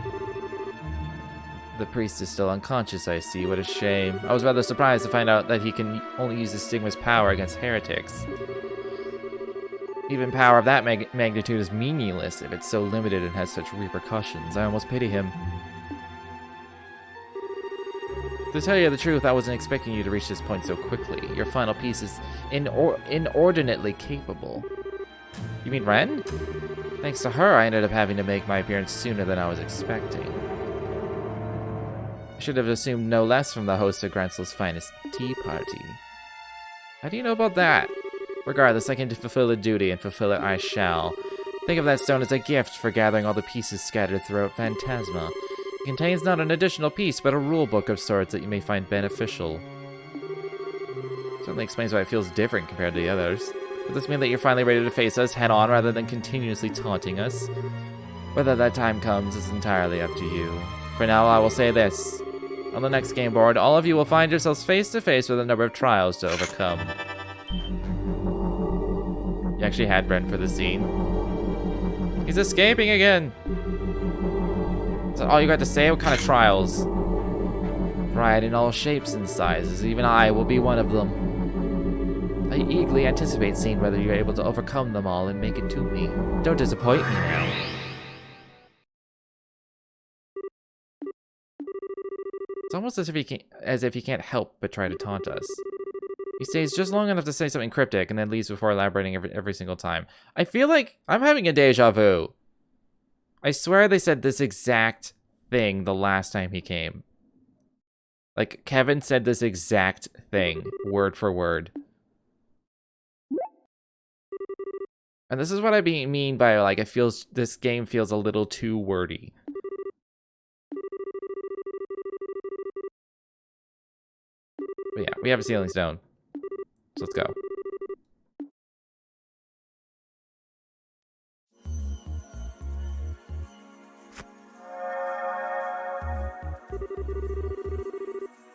The priest is still unconscious, I see. What a shame. I was rather surprised to find out that he can only use the Stigma's power against heretics. Even power of that magnitude is meaningless if it's so limited and has such repercussions. I almost pity him. To tell you the truth, I wasn't expecting you to reach this point so quickly. Your final piece is inordinately capable. You mean Ren? Thanks to her, I ended up having to make my appearance sooner than I was expecting. I should have assumed no less from the host of Gransel's finest tea party. How do you know about that? Regardless, I came to fulfill a duty, and fulfill it I shall. Think of that stone as a gift for gathering all the pieces scattered throughout Phantasma. It contains not an additional piece, but a rulebook of sorts that you may find beneficial. Certainly explains why it feels different compared to the others. Does this mean that you're finally ready to face us head-on rather than continuously taunting us? Whether that time comes is entirely up to you. For now, I will say this. On the next game board, all of you will find yourselves face-to-face with a number of trials to overcome. You actually had Brent for the scene. He's escaping again. Is that all you got to say? What kind of trials? Varied in all shapes and sizes. Even I will be one of them. I eagerly anticipate seeing whether you're able to overcome them all and make it to me. Don't disappoint me now. It's almost as if he can't help but try to taunt us. He stays just long enough to say something cryptic and then leaves before elaborating every single time. I feel like I'm having a deja vu. I swear they said this exact thing the last time he came. Like, Kevin said this exact thing, word for word. And this is what I mean by, like, this game feels a little too wordy. But yeah, we have a ceiling stone. So let's go.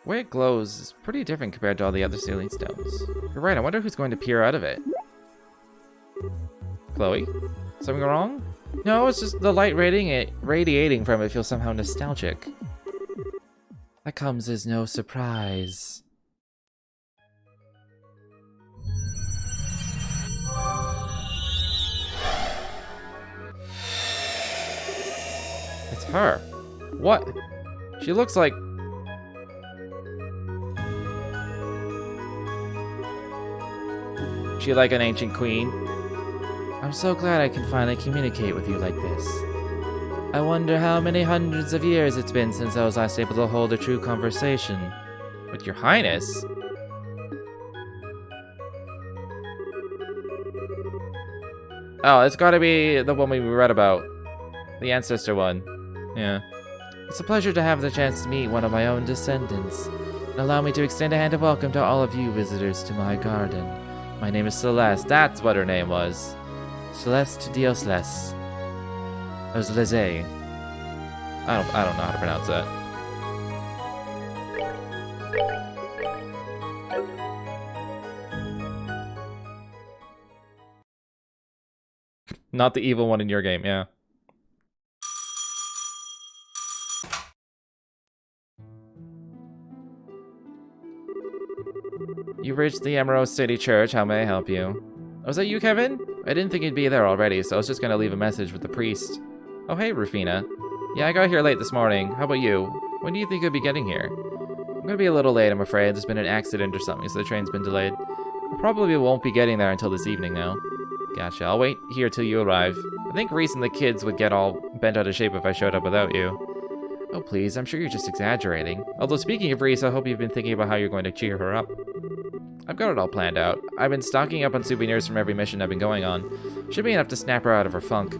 The way it glows is pretty different compared to all the other ceiling stones. You're right, I wonder who's going to peer out of it. Chloe? Something wrong? No, it's just the light radiating from it feels somehow nostalgic. That comes as no surprise. It's her. What? She looks like... She like an ancient queen? I'm so glad I can finally communicate with you like this. I wonder how many hundreds of years it's been since I was last able to hold a true conversation. With your highness? Oh, it's gotta be the one we read about. The ancestor one. Yeah. It's a pleasure to have the chance to meet one of my own descendants. And allow me to extend a hand of welcome to all of you visitors to my garden. My name is Celeste. That's what her name was. Celeste Diosles. Osleze. I don't know how to pronounce that. Not the evil one in your game, yeah. You've reached the Emerald City Church. How may I help you? Oh, is that you, Kevin? I didn't think you'd be there already, so I was just gonna leave a message with the priest. Oh, hey, Rufina. Yeah, I got here late this morning. How about you? When do you think you'll be getting here? I'm gonna be a little late, I'm afraid. There's been an accident or something, so the train's been delayed. I probably won't be getting there until this evening now. Gotcha. I'll wait here till you arrive. I think Reese and the kids would get all bent out of shape if I showed up without you. Oh, please. I'm sure you're just exaggerating. Although, speaking of Reese, I hope you've been thinking about how you're going to cheer her up. I've got it all planned out. I've been stocking up on souvenirs from every mission I've been going on. Should be enough to snap her out of her funk. I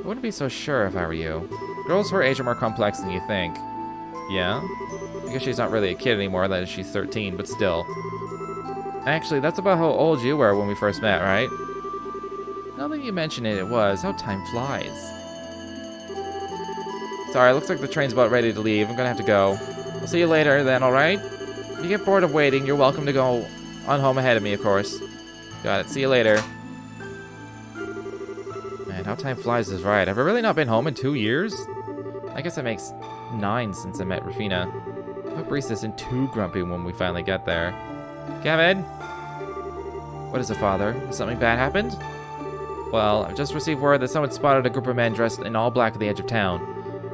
wouldn't be so sure if I were you. Girls her age are more complex than you think. Yeah? I guess she's not really a kid anymore, that is, she's 13, but still. Actually, that's about how old you were when we first met, right? Now that you mention it, it was. How time flies. Sorry, looks like the train's about ready to leave. I'm gonna have to go. I'll see you later then, alright? If you get bored of waiting, you're welcome to go on home ahead of me, of course. Got it. See you later. Man, how time flies is right. Have I really not been home in 2 years? I guess that makes 9 since I met Rufina. I hope Reese isn't too grumpy when we finally get there. Kevin? What is it, father? Has something bad happened? Well, I've just received word that someone spotted a group of men dressed in all black at the edge of town.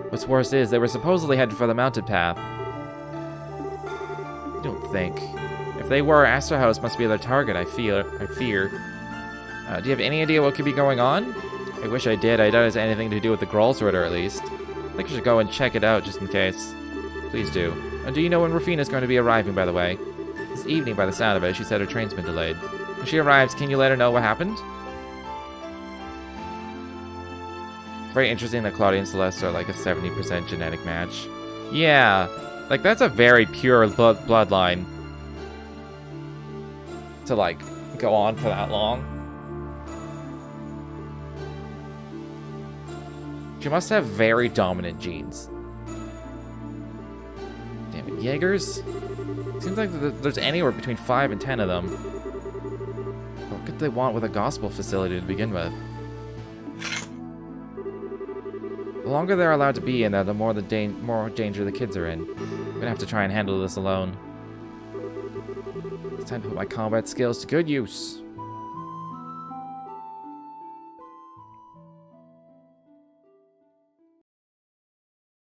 What's worse is, they were supposedly headed for the mounted path. I don't think. If they were, Astor House must be their target, I fear. Do you have any idea what could be going on? I wish I did. I doubt it has anything to do with the Grolls Ritter, at least. I think I should go and check it out, just in case. Please do. Do you know when Rufina's going to be arriving, by the way? This evening, by the sound of it. She said her train's been delayed. When she arrives, can you let her know what happened? Very interesting that Claudia and Celeste are like a 70% genetic match. Yeah, like that's a very pure bloodline to like go on for that long. She must have very dominant genes. Damn it, Jaegers? Seems like there's anywhere between 5 and 10 of them. What could they want with a gospel facility to begin with? The longer they're allowed to be in there, the more more danger the kids are in. I'm gonna have to try and handle this alone. It's time to put my combat skills to good use.